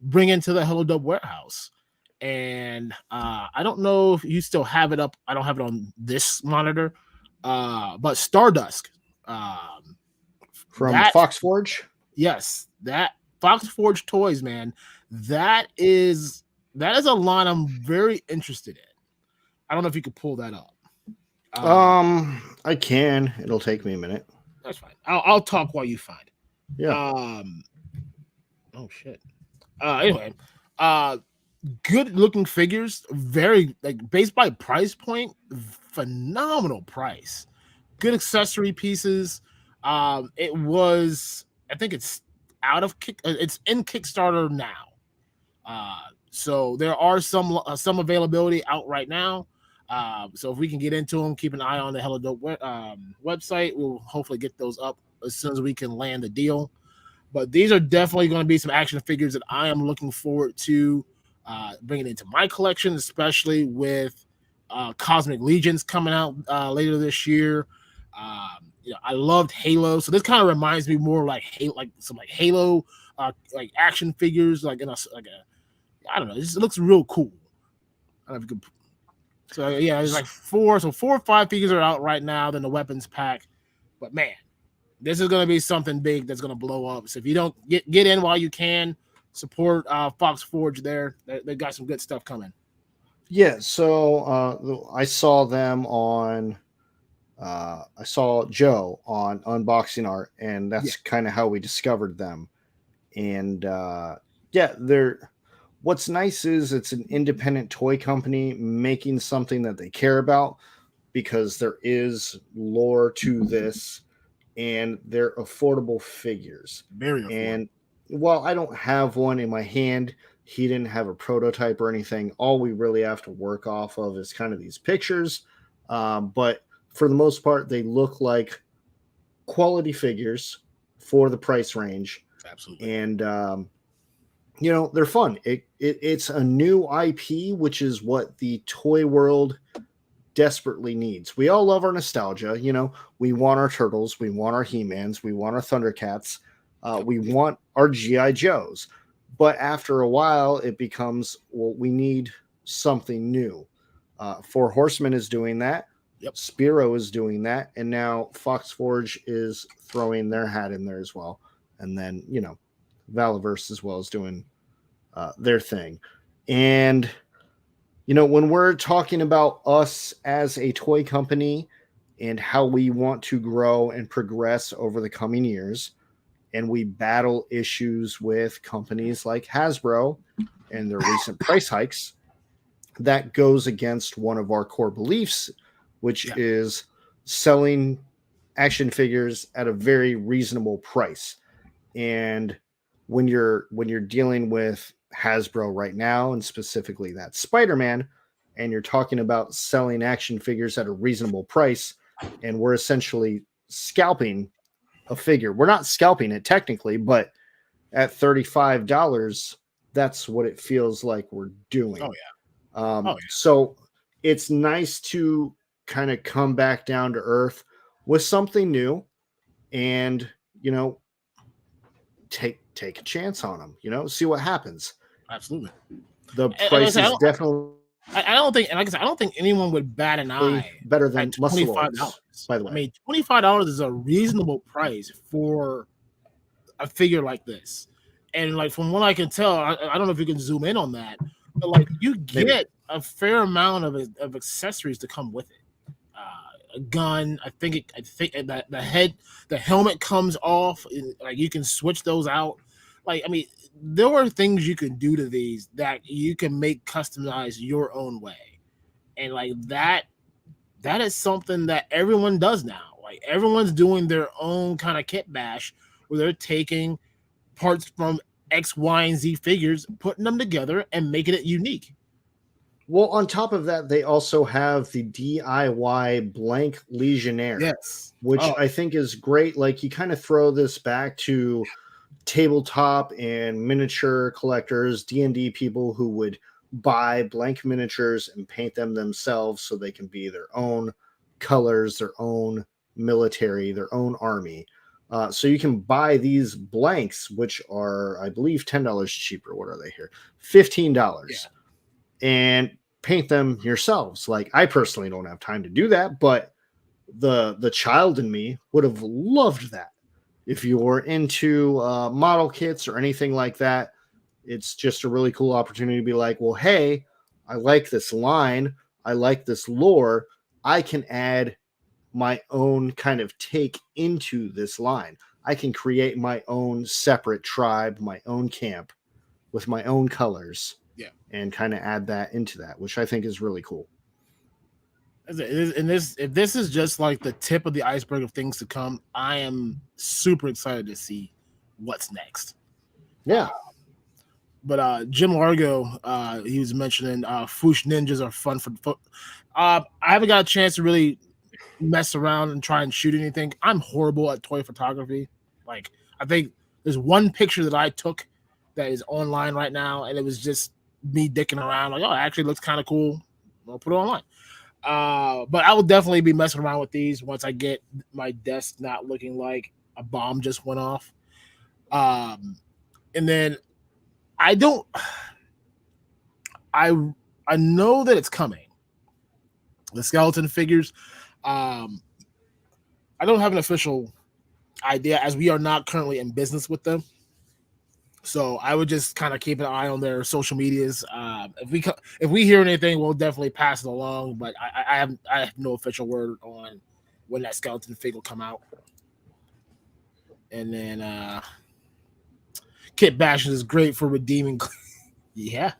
Speaker 2: bring into the Hello Dope warehouse. And I don't know if you still have it up. I don't have it on this monitor, but Stardust.
Speaker 1: From Fox Forge?
Speaker 2: Yes, that Fox Forge toys, man. That is a line I'm very interested in. I don't know if you could pull that up.
Speaker 1: I can. It'll take me a minute.
Speaker 2: That's fine. I'll talk while you find it.
Speaker 1: Yeah.
Speaker 2: Oh shit. Anyway, good looking figures. Very like based by price point. Phenomenal price. Good accessory pieces. It was, I think it's it's in Kickstarter now. So there are some availability out right now. So if we can get into them, keep an eye on the Hello Dope website. We'll hopefully get those up as soon as we can land the deal. But these are definitely going to be some action figures that I am looking forward to bringing into my collection, especially with Cosmic Legions coming out later this year. I loved Halo, so this kind of reminds me more like some Halo like action figures, like in a I don't know, it looks real cool. I don't know if you could. So yeah, it's like 4 or 5 figures are out right now. Then the weapons pack, but man, this is going to be something big that's going to blow up. So if you don't get in while you can, support Fox Forge there. They got some good stuff coming.
Speaker 1: Yeah, so I saw them on. I saw Joe on Unboxing Art, and that's kind of how we discovered them. And yeah, they're. What's nice is it's an independent toy company making something that they care about, because there is lore to this, and they're affordable figures.
Speaker 2: Very affordable.
Speaker 1: And while I don't have one in my hand, he didn't have a prototype or anything. All we really have to work off of is kind of these pictures. But for the most part, they look like quality figures for the price range.
Speaker 2: Absolutely.
Speaker 1: And they're fun. It's a new IP, which is what the toy world desperately needs. We all love our nostalgia. We want our Turtles, we want our He-Mans, we want our Thundercats, we want our G.I. Joes. But after a while, it becomes, well, we need something new. Four Horsemen is doing that.
Speaker 2: Yep.
Speaker 1: Spiro is doing that. And now Fox Forge is throwing their hat in there as well. And then, Valaverse as well is doing their thing. And when we're talking about us as a toy company and how we want to grow and progress over the coming years, and we battle issues with companies like Hasbro and their recent price hikes, that goes against one of our core beliefs, which is selling action figures at a very reasonable price. And when you're dealing with Hasbro right now, and specifically that Spider-Man, and you're talking about selling action figures at a reasonable price, and we're essentially scalping a figure. We're not scalping it technically, but at $35, that's what it feels like we're doing.
Speaker 2: Oh yeah.
Speaker 1: So it's nice to kind of come back down to earth with something new, and take a chance on them. See what happens.
Speaker 2: Absolutely.
Speaker 1: The price is definitely.
Speaker 2: I don't think, and like I said, I don't think anyone would bat an eye
Speaker 1: better than
Speaker 2: $25.
Speaker 1: By the way,
Speaker 2: I mean, $25 is a reasonable price for a figure like this. And like from what I can tell, I don't know if you can zoom in on that, but like you get a fair amount of accessories to come with it. A gun, I think that the helmet comes off. Like you can switch those out. Like, I mean, there are things you can do to these that you can make customize your own way. And like that is something that everyone does now. Like everyone's doing their own kind of kit bash where they're taking parts from X, Y, and Z figures, putting them together and making it unique.
Speaker 1: Well, on top of that, they also have the DIY blank Legionnaire, which I think is great. Like you kind of throw this back to tabletop and miniature collectors, D&D people who would buy blank miniatures and paint them themselves so they can be their own colors, their own military, their own army. So you can buy these blanks, which are, I believe, $10 cheaper. What are they here? $15. And paint them yourselves. Like I personally don't have time to do that, but the child in me would have loved that. If you're into model kits or anything like that, it's just a really cool opportunity to be like, well, hey, I like this line. I like this lore. I can add my own kind of take into this line. I can create my own separate tribe, my own camp with my own colors. And kind of add that into that, which I think is really cool.
Speaker 2: And if this is just like the tip of the iceberg of things to come, I am super excited to see what's next.
Speaker 1: Yeah.
Speaker 2: But Jim Largo, he was mentioning Foosh Ninjas are fun for. I haven't got a chance to really mess around and try and shoot anything. I'm horrible at toy photography. Like, I think there's one picture that I took that is online right now, and it was just me dicking around. Like, oh, it actually looks kind of cool. I'll put it online. But I will definitely be messing around with these once I get my desk not looking like a bomb just went off. And then I don't. I know that it's coming. The skeleton figures. I don't have an official idea, as we are not currently in business with them. So I would just kind of keep an eye on their social medias. If we hear anything, we'll definitely pass it along. But I have no official word on when that skeleton figure will come out. And then kit bashing is great for redeeming. Yeah.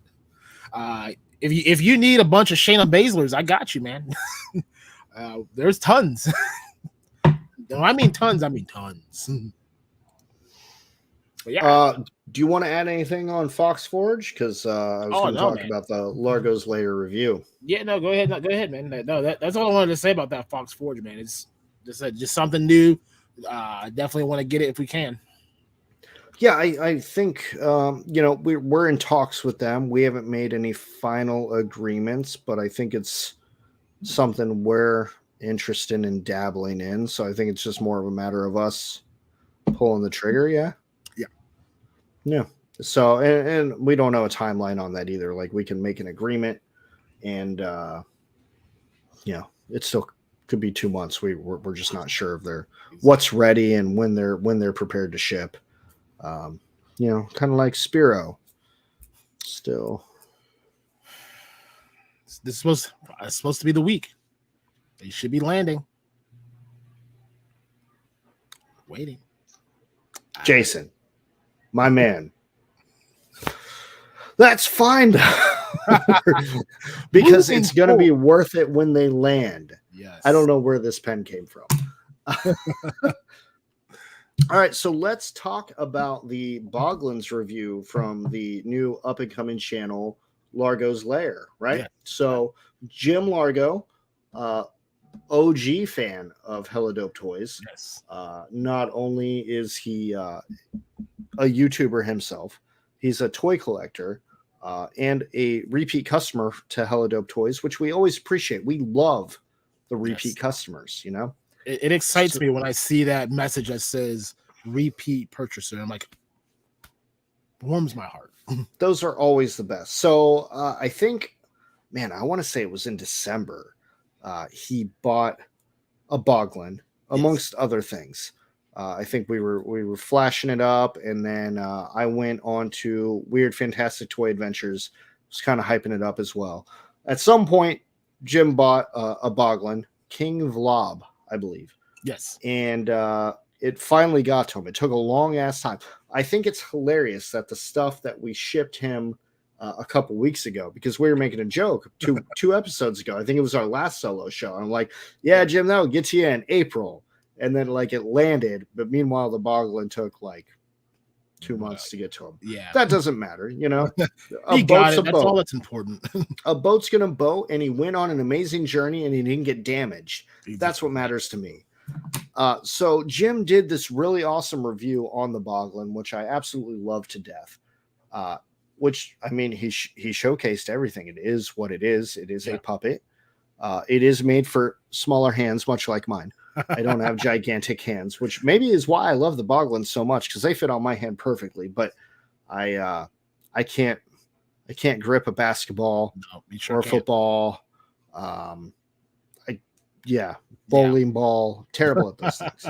Speaker 2: If you need a bunch of Shayna Baszlers, I got you, man. There's tons. When I mean tons, I mean tons. But yeah.
Speaker 1: Do you want to add anything on Fox Forge? Because I was going to talk about the Largo's Lair review.
Speaker 2: Yeah, no, go ahead. No, go ahead, man. No, that's all I wanted to say about that Fox Forge, man. It's just something new. I definitely want to get it if we can.
Speaker 1: Yeah, I think we're in talks with them. We haven't made any final agreements, but I think it's something we're interested in dabbling in. So I think it's just more of a matter of us pulling the trigger. Yeah. So and we don't know a timeline on that either. Like, we can make an agreement, and it still could be 2 months. We're just not sure of what's ready and when they're prepared to ship. Kind of like Spiro. Still,
Speaker 2: this is supposed to be the week. They should be landing. Waiting.
Speaker 1: Jason, my man. That's fine. Because it's going to be worth it when they land.
Speaker 2: Yes.
Speaker 1: I don't know where this pen came from. All right, so let's talk about the Boglins review from the new up-and-coming channel, Largo's Lair, right? Yeah. So Jim Largo, OG fan of helladopetoys.
Speaker 2: Yes.
Speaker 1: Not only is he a YouTuber himself, he's a toy collector and a repeat customer to helladopetoys, which we always appreciate. We love the repeat customers,
Speaker 2: It excites me when I see that message that says repeat purchaser. I'm like, warms my heart.
Speaker 1: Those are always the best. So I think, man, I want to say it was in December. He bought a Boglin, amongst other things. I think we were flashing it up, and then I went on to Weird Fantastic Toy Adventures. Was kind of hyping it up as well. At some point, Jim bought a Boglin, King Vlob, I believe.
Speaker 2: Yes.
Speaker 1: And it finally got to him. It took a long ass time. I think it's hilarious that the stuff that we shipped him a couple weeks ago, because we were making a joke two episodes ago. I think it was our last solo show. I'm like, yeah, Jim, that'll get to you in April. And then it landed. But meanwhile, the Boglin took 2 months to get to him.
Speaker 2: Yeah.
Speaker 1: That doesn't matter.
Speaker 2: He got it. That's all that's important.
Speaker 1: A boat's going to boat, and he went on an amazing journey, and he didn't get damaged. Exactly. That's what matters to me. So Jim did this really awesome review on the Boglin, which I absolutely love to death. Which, I mean, he showcased everything. It is what it is. It is a puppet. It is made for smaller hands, much like mine. I don't have gigantic hands, which maybe is why I love the Boglins so much, because they fit on my hand perfectly. But I can't grip a basketball or a football. Bowling ball. Terrible at those things.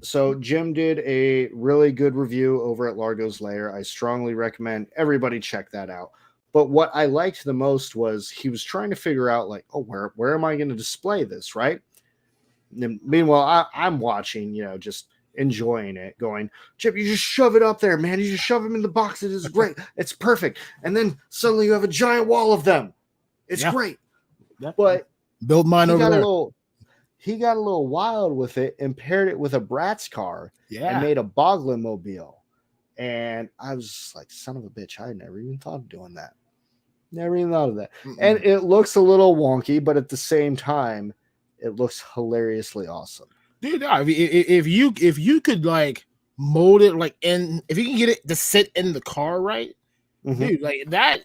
Speaker 1: So Jim did a really good review over at Largo's Lair. I strongly recommend everybody check that out. But what I liked the most was he was trying to figure out where am I going to display this, right? And meanwhile, I'm watching, just enjoying it, going, Jim, you just shove it up there, man. You just shove them in the box. It is great. It's perfect. And then suddenly you have a giant wall of them. It's great. But
Speaker 2: build mine over there.
Speaker 1: He got a little wild with it and paired it with a Bratz car and made a Boglin mobile. And I was just like, son of a bitch, I never even thought of doing that. Never even thought of that. Mm-mm. And it looks a little wonky, but at the same time, It looks hilariously awesome.
Speaker 2: Dude, no, if you could like mold it like if you can get it to sit in the car right, dude, like that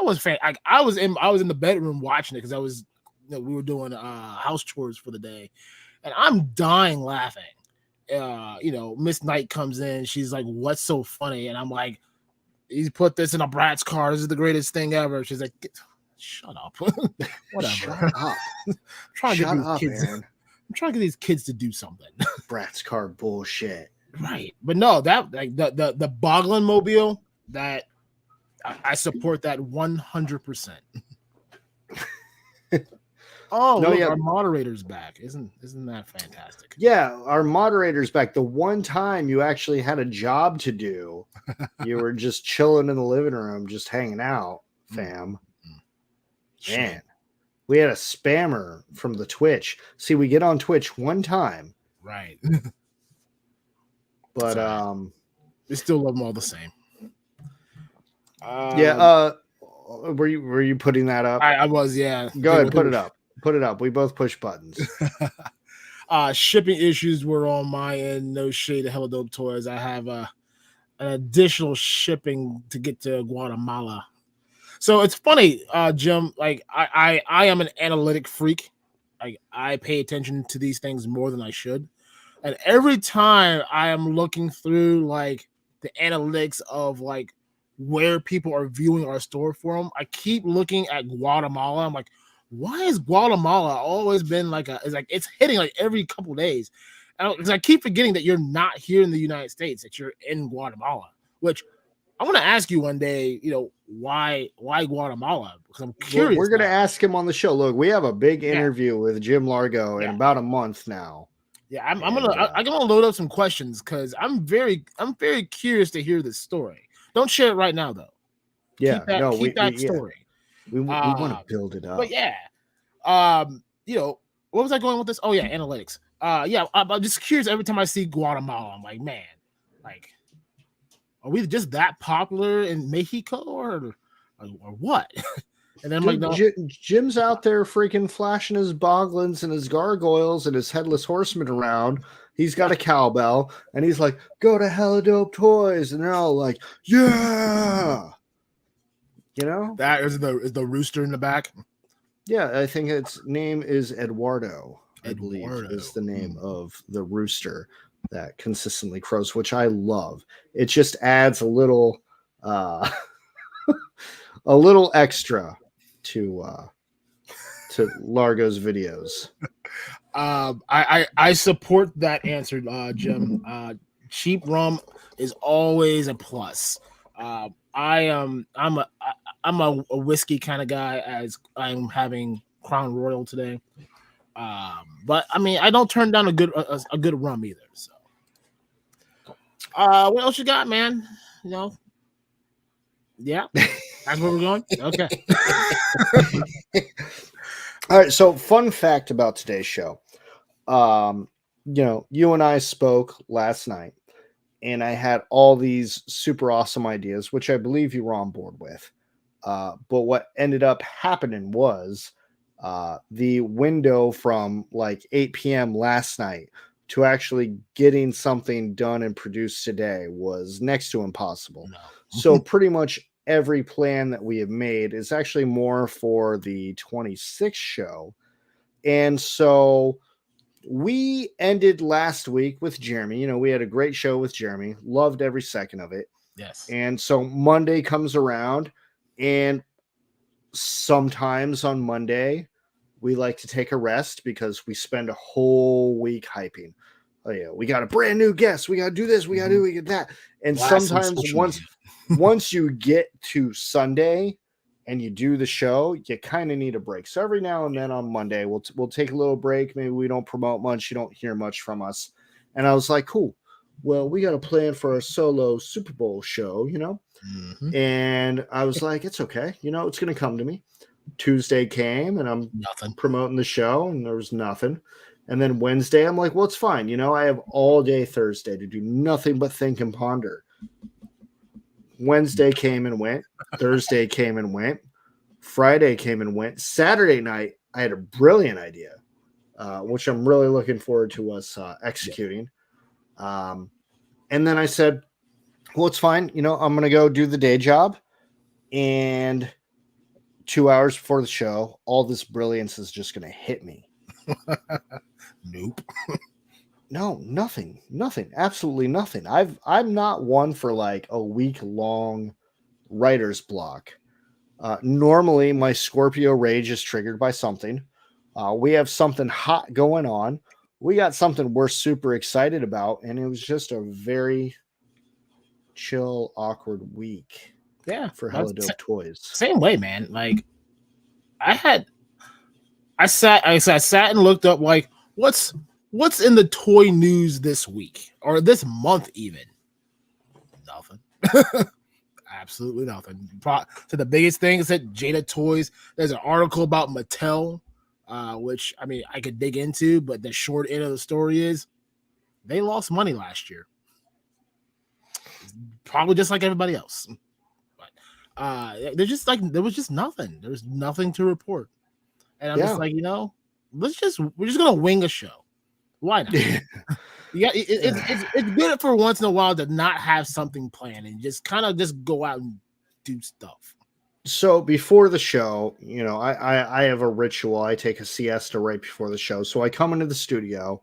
Speaker 2: was fan. Like I was in the bedroom watching it because I was we were doing house chores for the day, and I'm dying laughing. Miss Knight comes in, she's like, "What's so funny?" And I'm like, "He's put this in a Bratz car. This is the greatest thing ever." She's like, "Shut up, whatever."
Speaker 1: Shut up.
Speaker 2: I'm trying to
Speaker 1: Shut
Speaker 2: get these
Speaker 1: up,
Speaker 2: kids.
Speaker 1: Aaron.
Speaker 2: I'm trying to get these kids to do something.
Speaker 1: Bratz car bullshit.
Speaker 2: Right. But no, that like the Boglin mobile, that I support that 100%. Oh,
Speaker 1: No,
Speaker 2: look,
Speaker 1: yeah.
Speaker 2: our moderator's back. Isn't that fantastic?
Speaker 1: Yeah, our moderator's back. The one time you actually had a job to do, you were just chilling in the living room, just hanging out, fam. Man, we had a spammer from the Twitch. See, we get on Twitch one time.
Speaker 2: Right.
Speaker 1: But
Speaker 2: we still love them all the same.
Speaker 1: Were you putting that up?
Speaker 2: I was, yeah.
Speaker 1: Go ahead, put it up. Put it up. We both push buttons.
Speaker 2: Shipping issues were on my end. No shade to helladopetoys. I have an additional shipping to get to Guatemala. So it's funny, Jim. Like I am an analytic freak. Like I pay attention to these things more than I should. And every time I am looking through like the analytics of like where people are viewing our store from, I keep looking at Guatemala. I'm like, why has Guatemala always been like it's hitting like every couple of days? Because I keep forgetting that you're not here in the United States, that you're in Guatemala. Which I want to ask you one day, why Guatemala? Because I'm curious.
Speaker 1: We're gonna ask him on the show. Look, we have a big interview with Jim Largo in about a month now.
Speaker 2: Yeah, I'm gonna load up some questions because I'm very curious to hear this story. Don't share it right now though.
Speaker 1: Yeah,
Speaker 2: keep that story.
Speaker 1: We want to build it up.
Speaker 2: But yeah, what was I going with this? Oh yeah, analytics. I'm just curious. Every time I see Guatemala, I'm like, man, like, are we just that popular in Mexico or what? And then I'm like, no.
Speaker 1: Jim's out there freaking flashing his boglins and his gargoyles and his headless horseman around. He's got a cowbell and he's like, "Go to helladopetoys," and they're all like, "Yeah."
Speaker 2: That is the rooster in the back.
Speaker 1: Yeah, I think its name is Eduardo. I believe is the name of the rooster that consistently crows, which I love. It just adds a little extra to Largo's videos.
Speaker 2: I support that answer, Jim. Cheap rum is always a plus. I'm a whiskey kind of guy, as I'm having Crown Royal today. But I mean, I don't turn down a good rum either. So, what else you got, man? Yeah, that's where we're going. Okay.
Speaker 1: All right. So, fun fact about today's show. You and I spoke last night, and I had all these super awesome ideas, which I believe you were on board with. But what ended up happening was the window from like 8 p.m. last night to actually getting something done and produced today was next to impossible.
Speaker 2: No.
Speaker 1: So pretty much every plan that we have made is actually more for the 26th show. And so we ended last week with Jeremy. We had a great show with Jeremy. Loved every second of it.
Speaker 2: Yes.
Speaker 1: And so Monday comes around, and sometimes on Monday we like to take a rest because we spend a whole week hyping. Oh yeah, we got a brand new guest. We got to do this. We got to do that. And sometimes once you get to Sunday and you do the show, you kind of need a break. So every now and then on Monday, we'll take a little break. Maybe we don't promote much. You don't hear much from us. And I was like, cool. Well, we got a plan for a solo Super Bowl show,
Speaker 2: Mm-hmm.
Speaker 1: And I was like, it's okay. It's going to come to me. Tuesday came and I'm promoting the show and there was nothing. And then Wednesday, I'm like, well, it's fine. I have all day Thursday to do nothing but think and ponder. Wednesday came and went. Thursday came and went. Friday came and went. Saturday night, I had a brilliant idea. which I'm really looking forward to us executing. And then I said, well, it's fine. You know, I'm going to go do the day job. And 2 hours before the show, all this brilliance is just going to hit me.
Speaker 2: Nope.
Speaker 1: No, nothing, absolutely nothing. I'm not one for like a week-long writer's block. Normally, my Scorpio rage is triggered by something. We have something hot going on. We got something we're super excited about, and it was just a very chill, awkward week.
Speaker 2: Yeah,
Speaker 1: for Helladopetoys. Toys.
Speaker 2: Same way, man. Like, I sat and looked up like what's in the toy news this week or this month even. Nothing. Absolutely nothing. So the biggest thing is that Jada Toys. There's an article about Mattel, which I mean I could dig into, but the short end of the story is they lost money last year, probably just like everybody else. But they're just like there was just nothing. There was nothing to report, and I'm just like, you know, we're just gonna wing a show. Why not? Yeah, it's good for once in a while to not have something planned and just kind of just go out and do stuff.
Speaker 1: So before the show, you know, I have a ritual. I take a siesta right before the show. So I come into the studio,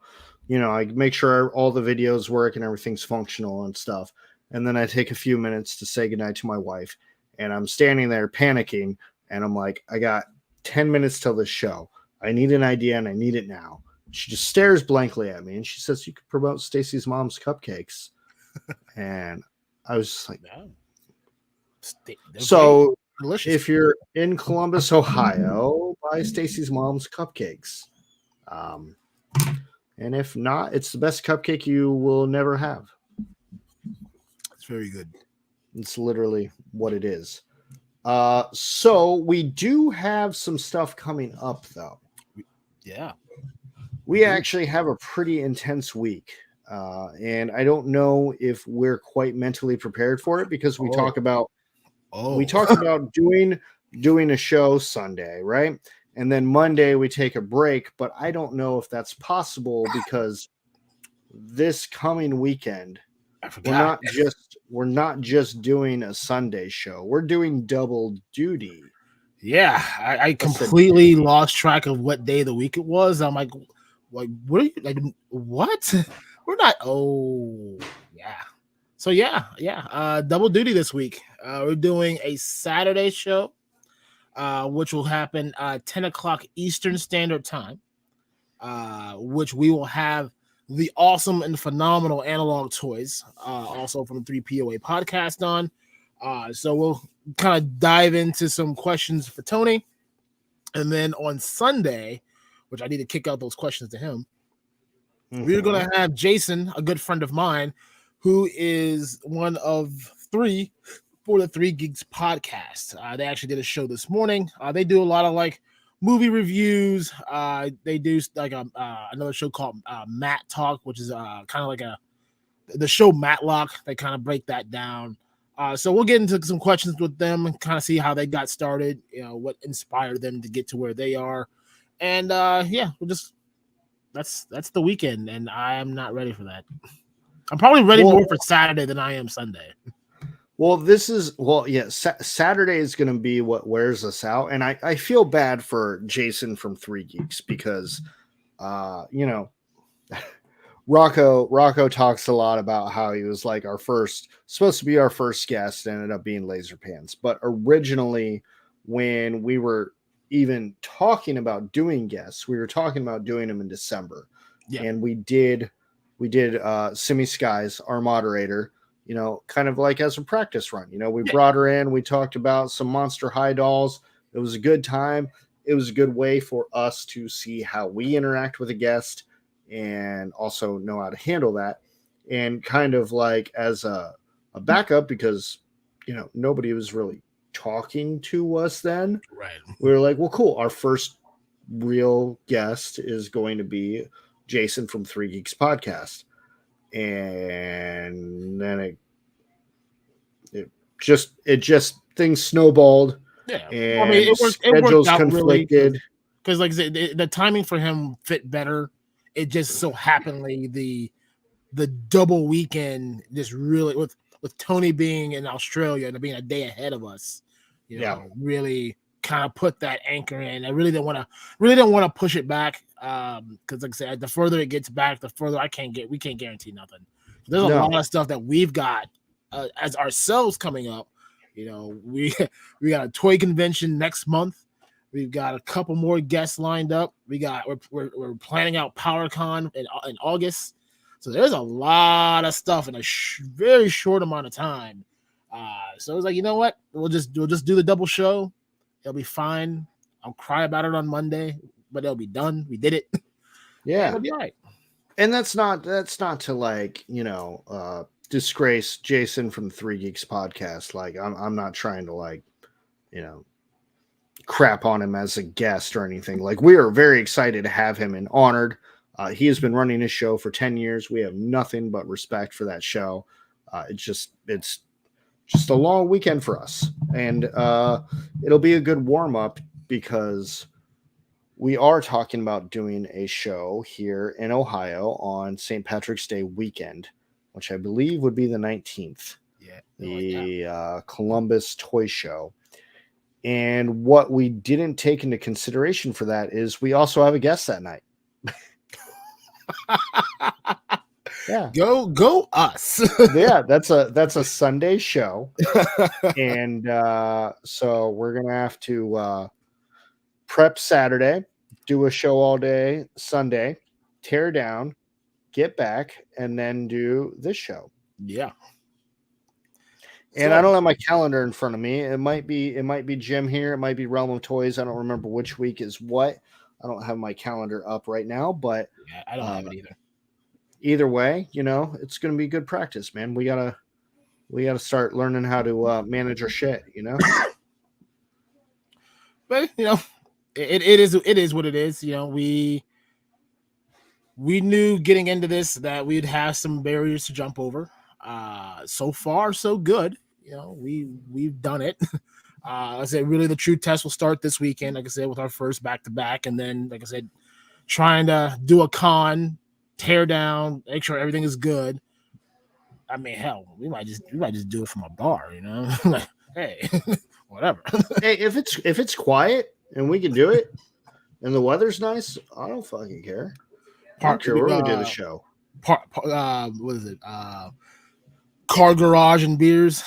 Speaker 1: you know, I make sure all the videos work and everything's functional and stuff. And then I take a few minutes to say goodnight to my wife. And I'm standing there panicking. And I'm like, I got 10 minutes till the show. I need an idea and I need it now. She just stares blankly at me and she says, you could promote Stacy's mom's cupcakes. And I was just like, no. So delicious. If you're in Columbus, Ohio, buy Stacy's mom's cupcakes. And if not, it's the best cupcake you will never have.
Speaker 2: It's very good.
Speaker 1: It's literally what it is. So we do have some stuff coming up, though.
Speaker 2: Yeah.
Speaker 1: We actually have a pretty intense week. And I don't know if we're quite mentally prepared for it because we talk about doing a show Sunday, right? And then Monday we take a break, but I don't know if that's possible because this coming weekend we're not just doing a Sunday show. We're doing double duty.
Speaker 2: Yeah, I completely lost track of what day of the week it was. I'm like what are you like? What? We're not. Oh, yeah. So yeah. Double duty this week. We're doing a Saturday show, which will happen 10 o'clock Eastern Standard Time. Which we will have the awesome and phenomenal Analog Toys, also from the 3POA podcast on. So we'll kind of dive into some questions for Tony, and then on Sunday, which I need to kick out those questions to him. Mm-hmm. We're going to have Jason, a good friend of mine, who is one of 3 for the 3 Geeks podcast. They actually did a show this morning. They do a lot of like movie reviews. They do like another show called Matt Talk, which is kind of like the show Matlock. They kind of break that down. So we'll get into some questions with them and kind of see how they got started, you know, what inspired them to get to where they are. And we'll just that's the weekend, and I am not ready for that. I'm probably ready more for Saturday than I am Sunday.
Speaker 1: Well, Saturday is going to be what wears us out, and I feel bad for Jason from 3 Geeks because, you know, Rocco talks a lot about how he was like supposed to be our first guest, ended up being Laser Pants. But originally, when we were even talking about doing guests, we were talking about doing them in December. Yeah. And we did Simi Skies, our moderator, you know, kind of like as a practice run. You know, we brought her in, we talked about some Monster High dolls. It was a good time. It was a good way for us to see how we interact with a guest and also know how to handle that. And kind of like as a backup, because, you know, nobody was really talking to us then.
Speaker 2: Right.
Speaker 1: We were like, well, cool. Our first real guest is going to be Jason from 3 Geeks podcast. And then it just things snowballed.
Speaker 2: Yeah.
Speaker 1: And schedules conflicted.
Speaker 2: because like I said, the timing for him fit better. It just so happenly the double weekend just really with Tony being in Australia and being a day ahead of us, really kind of put that anchor in. I really didn't want to push it back because like I said, the further it gets back, the further we can't guarantee nothing. There's a lot of stuff that we've got as ourselves coming up. We got a toy convention next month. We've got a couple more guests lined up. We're planning out PowerCon in August. So there's a lot of stuff in a very short amount of time. So I was like, you know what? We'll just do the double show. It'll be fine. I'll cry about it on Monday, but it'll be done. We did it.
Speaker 1: Yeah,
Speaker 2: it'll be all right.
Speaker 1: And that's not to like disgrace Jason from the Three Geeks podcast. Like I'm not trying to like crap on him as a guest or anything. Like we are very excited to have him and honored. He has been running his show for 10 years. We have nothing but respect for that show. It's just a long weekend for us. And it'll be a good warm up because we are talking about doing a show here in Ohio on St. Patrick's Day weekend, which I believe would be the 19th.
Speaker 2: Yeah.
Speaker 1: The Columbus Toy Show. And what we didn't take into consideration for that is we also have a guest that night. Yeah,
Speaker 2: go us.
Speaker 1: Yeah, that's a Sunday show. And so we're gonna have to prep Saturday, do a show all day Sunday, tear down, get back, and then do this show.
Speaker 2: Yeah.
Speaker 1: And I don't have my calendar in front of me. It might be Jim here. It might be Realm of Toys. I don't remember which week is what. I don't have my calendar up right now, but
Speaker 2: yeah, I don't have it either.
Speaker 1: Either way, it's going to be good practice, man. We gotta start learning how to manage our shit,
Speaker 2: But it is what it is. We knew getting into this that we'd have some barriers to jump over. So far, so good. We've done it. I said, really, the true test will start this weekend. Like I said, with our first back-to-back, and then, like I said, trying to do a con, tear down, make sure everything is good. I mean, hell, we might just do it from a bar, like, hey, whatever.
Speaker 1: Hey, if it's quiet and we can do it, and the weather's nice, I don't fucking care. I don't care where we do the show.
Speaker 2: What is it? Car garage and beers.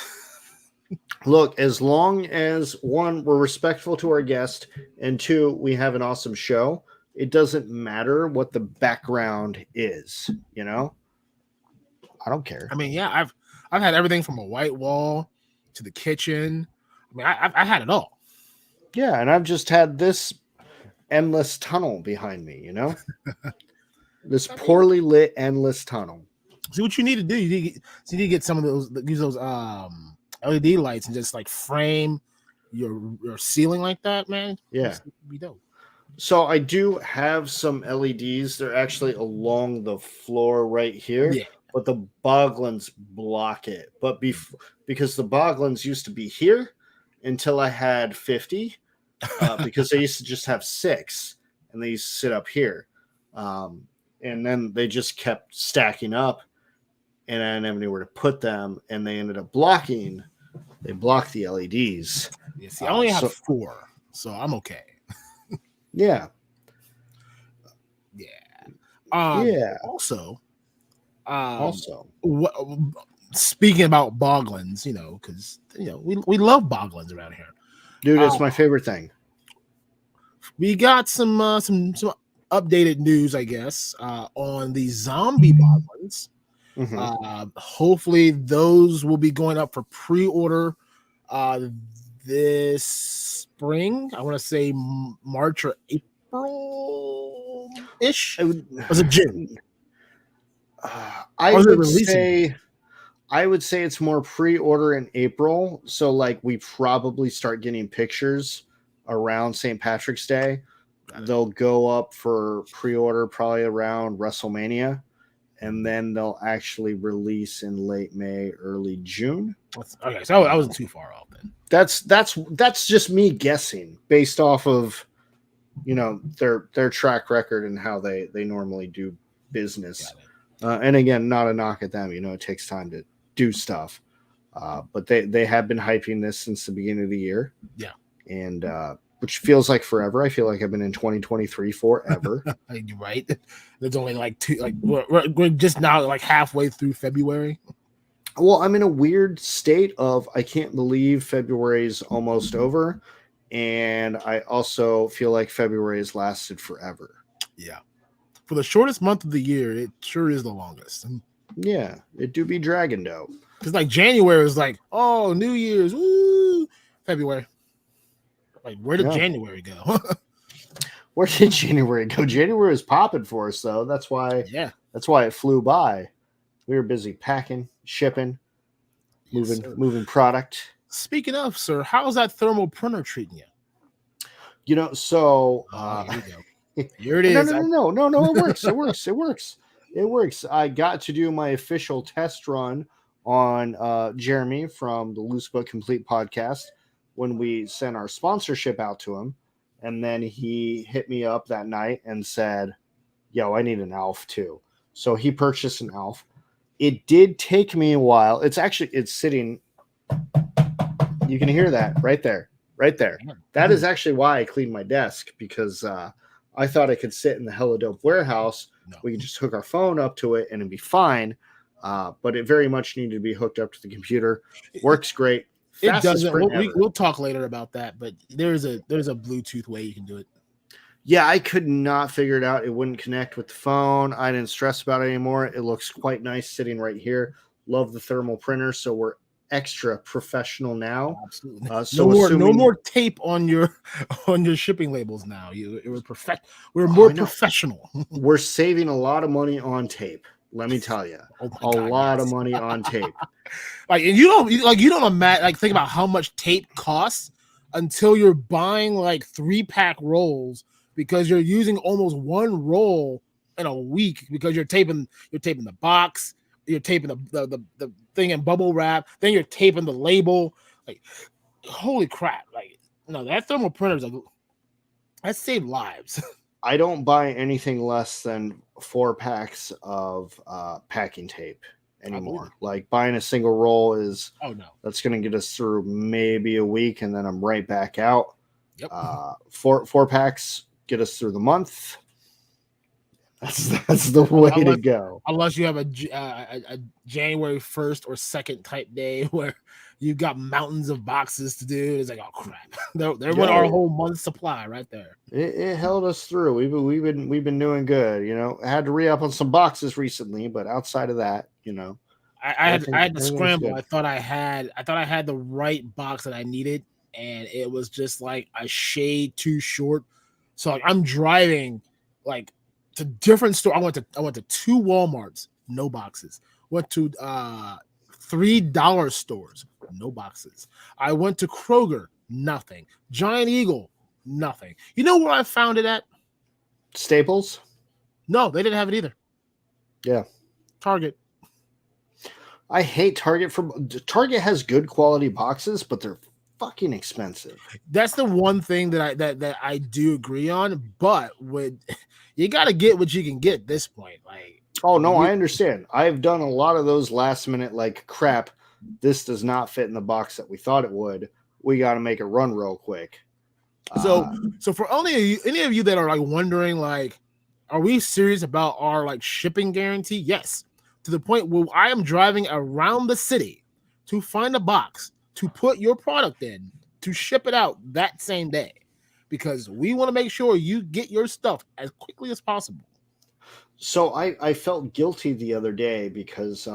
Speaker 1: Look, as long as one, we're respectful to our guest, and two, we have an awesome show, it doesn't matter what the background is, I don't care.
Speaker 2: I mean, yeah, I've had everything from a white wall to the kitchen. I mean, I had it all.
Speaker 1: Yeah, and I've just had this endless tunnel behind me, this poorly lit endless tunnel.
Speaker 2: See what you need to do. You need to get some of those, use those LED lights and just like frame your ceiling like that, man.
Speaker 1: Yeah,
Speaker 2: be dope.
Speaker 1: So I do have some LEDs. They're actually along the floor right here.
Speaker 2: Yeah.
Speaker 1: But the Boglins block it. But because the Boglins used to be here until I had 50, because they used to just have 6, and they used to sit up here. And then they just kept stacking up, and I didn't have anywhere to put them, and they ended up blocking. They blocked the LEDs.
Speaker 2: Yeah, see, I only have 4, so I'm okay.
Speaker 1: Yeah.
Speaker 2: Yeah. Also, speaking about Boglins, because we love Boglins around here,
Speaker 1: dude. It's my favorite thing.
Speaker 2: We got some updated news, I guess, on the zombie Boglins. Mm-hmm. Hopefully, those will be going up for pre-order this spring. I want to say March or April ish. Was it June?
Speaker 1: I would say it's more pre-order in April. So like we probably start getting pictures around St. Patrick's Day. They'll go up for pre-order probably around WrestleMania, and then they'll actually release in late May, early June.
Speaker 2: Okay, so I wasn't too far off then.
Speaker 1: That's just me guessing based off of their track record and how they normally do business.
Speaker 2: Got it.
Speaker 1: And again, not a knock at them. It takes time to do stuff. But they have been hyping this since the beginning of the year.
Speaker 2: Yeah.
Speaker 1: And which feels like forever. I feel like I've been in 2023 forever.
Speaker 2: You're right. There's only like two, like we're just now like halfway through February.
Speaker 1: Well, I'm in a weird state of I can't believe February's almost over. And I also feel like February has lasted forever.
Speaker 2: Yeah. For the shortest month of the year, it sure is the longest.
Speaker 1: Yeah, it do be dragging though.
Speaker 2: Because like January is like, oh, New Year's, woo. February. Like, where did January go?
Speaker 1: Where did January go? January was popping for us though. That's why it flew by. We were busy packing, shipping, moving product.
Speaker 2: Speaking of, sir, how's that thermal printer treating you?
Speaker 1: So
Speaker 2: here we go. Here it is.
Speaker 1: No, it works. I got to do my official test run on Jeremy from the Loose Book Complete podcast when we sent our sponsorship out to him. And then he hit me up that night and said, yo, I need an ALF too. So he purchased an ALF. It did take me a while. It's sitting. You can hear that right there. That is actually why I cleaned my desk, because I thought I could sit in the Helladope warehouse. No. We could just hook our phone up to it and it'd be fine. But it very much needed to be hooked up to the computer. Works great.
Speaker 2: It doesn't. We'll talk later about that, but there's a Bluetooth way you can do it.
Speaker 1: Yeah, I could not figure it out. It wouldn't connect with the phone. I didn't stress about it anymore. It looks quite nice sitting right here. Love the thermal printer, so we're extra professional now.
Speaker 2: Absolutely. No more tape on your shipping labels now. We're more professional.
Speaker 1: We're saving a lot of money on tape. Let me tell you, a lot of money on tape.
Speaker 2: Like, and you don't imagine, like, think about how much tape costs until you're buying like 3-pack rolls, because you're using almost one roll in a week, because you're taping the box, you're taping the thing in bubble wrap, then you're taping the label. Like, holy crap! Like, that thermal printer is like, that saved lives.
Speaker 1: I don't buy anything less than 4 packs of packing tape anymore. Like, buying a single roll is that's going to get us through maybe a week, and then I'm right back out.
Speaker 2: Yep.
Speaker 1: 4 packs get us through the month. That's the way to go.
Speaker 2: Unless you have a January 1st or 2nd type day where you've got mountains of boxes to do. It's like, oh crap, there went our whole month's supply right there.
Speaker 1: It held us through. We've been doing good. I had to re-up on some boxes recently, but outside of that,
Speaker 2: I had to scramble. Good. I thought I had the right box that I needed, and it was just like a shade too short. So like, I'm driving like to different store. I went to 2 Walmarts, no boxes. Went to $3 stores, no boxes. I went to Kroger, nothing. Giant Eagle, nothing. You know where I found it at?
Speaker 1: Staples?
Speaker 2: No, they didn't have it either.
Speaker 1: Yeah.
Speaker 2: Target.
Speaker 1: I hate Target. Target has good quality boxes, but they're fucking expensive.
Speaker 2: That's the one thing that I do agree on, but you got to get what you can get at this point. Like,
Speaker 1: oh no, I understand. I've done a lot of those last minute, like, crap, this does not fit in the box that we thought it would. We got to make it run real quick.
Speaker 2: So for any of you that are like wondering, like, are we serious about our like shipping guarantee? Yes, to the point where I am driving around the city to find a box to put your product in, to ship it out that same day, because we want to make sure you get your stuff as quickly as possible.
Speaker 1: So I felt guilty the other day because,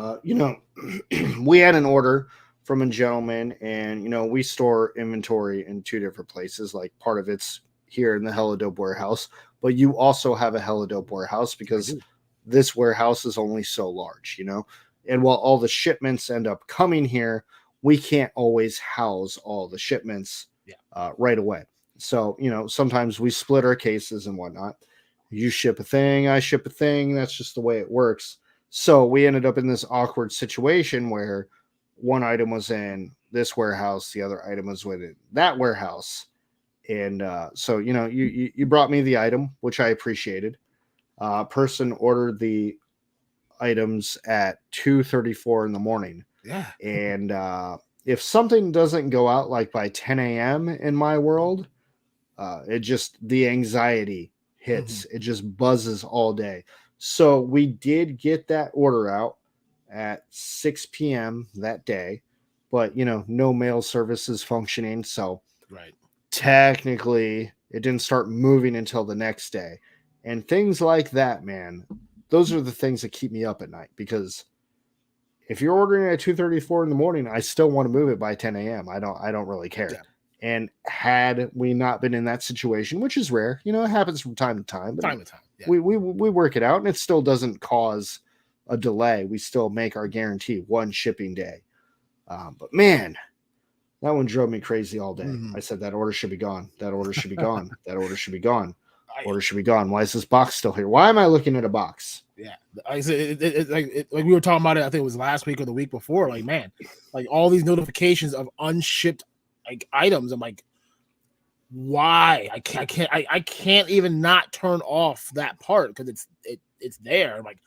Speaker 1: we had an order from a gentleman, and, we store inventory in 2 different places. Like, part of it's here in the Helladope warehouse, but you also have a Helladope warehouse because this warehouse is only so large, and while all the shipments end up coming here, we can't always house all the shipments right away. So, sometimes we split our cases and whatnot. You ship a thing, I ship a thing. That's just the way it works. So we ended up in this awkward situation where one item was in this warehouse, the other item was in that warehouse. And so, you brought me the item, which I appreciated. Person ordered the items at 2:34 in the morning.
Speaker 2: Yeah.
Speaker 1: And if something doesn't go out like by 10 a.m. in my world, the anxiety hits. It just buzzes all day. So we did get that order out at 6 p.m. that day, but no mail services functioning. So
Speaker 2: Right.
Speaker 1: technically it didn't start moving until the next day. And things like that, man, those are the things that keep me up at night, because if you're ordering at 2:34 in the morning, I still want to move it by 10 a.m. I don't really care.
Speaker 2: Yeah.
Speaker 1: And had we not been in that situation, which is rare, it happens from time to time, but
Speaker 2: Time to time. Yeah.
Speaker 1: we work it out, and it still doesn't cause a delay. We still make our guarantee one shipping day. But man, that one drove me crazy all day. I said that order should be gone. That order should be gone. That order should be gone. Order should be gone. Why is this box still here? Why am I looking at a box?
Speaker 2: Yeah, I said like we were talking about it. I think it was last week or the week before. Like, man, like all these notifications of unshipped like items. I'm like, why? I can't even not turn off that part because it's there. I'm like,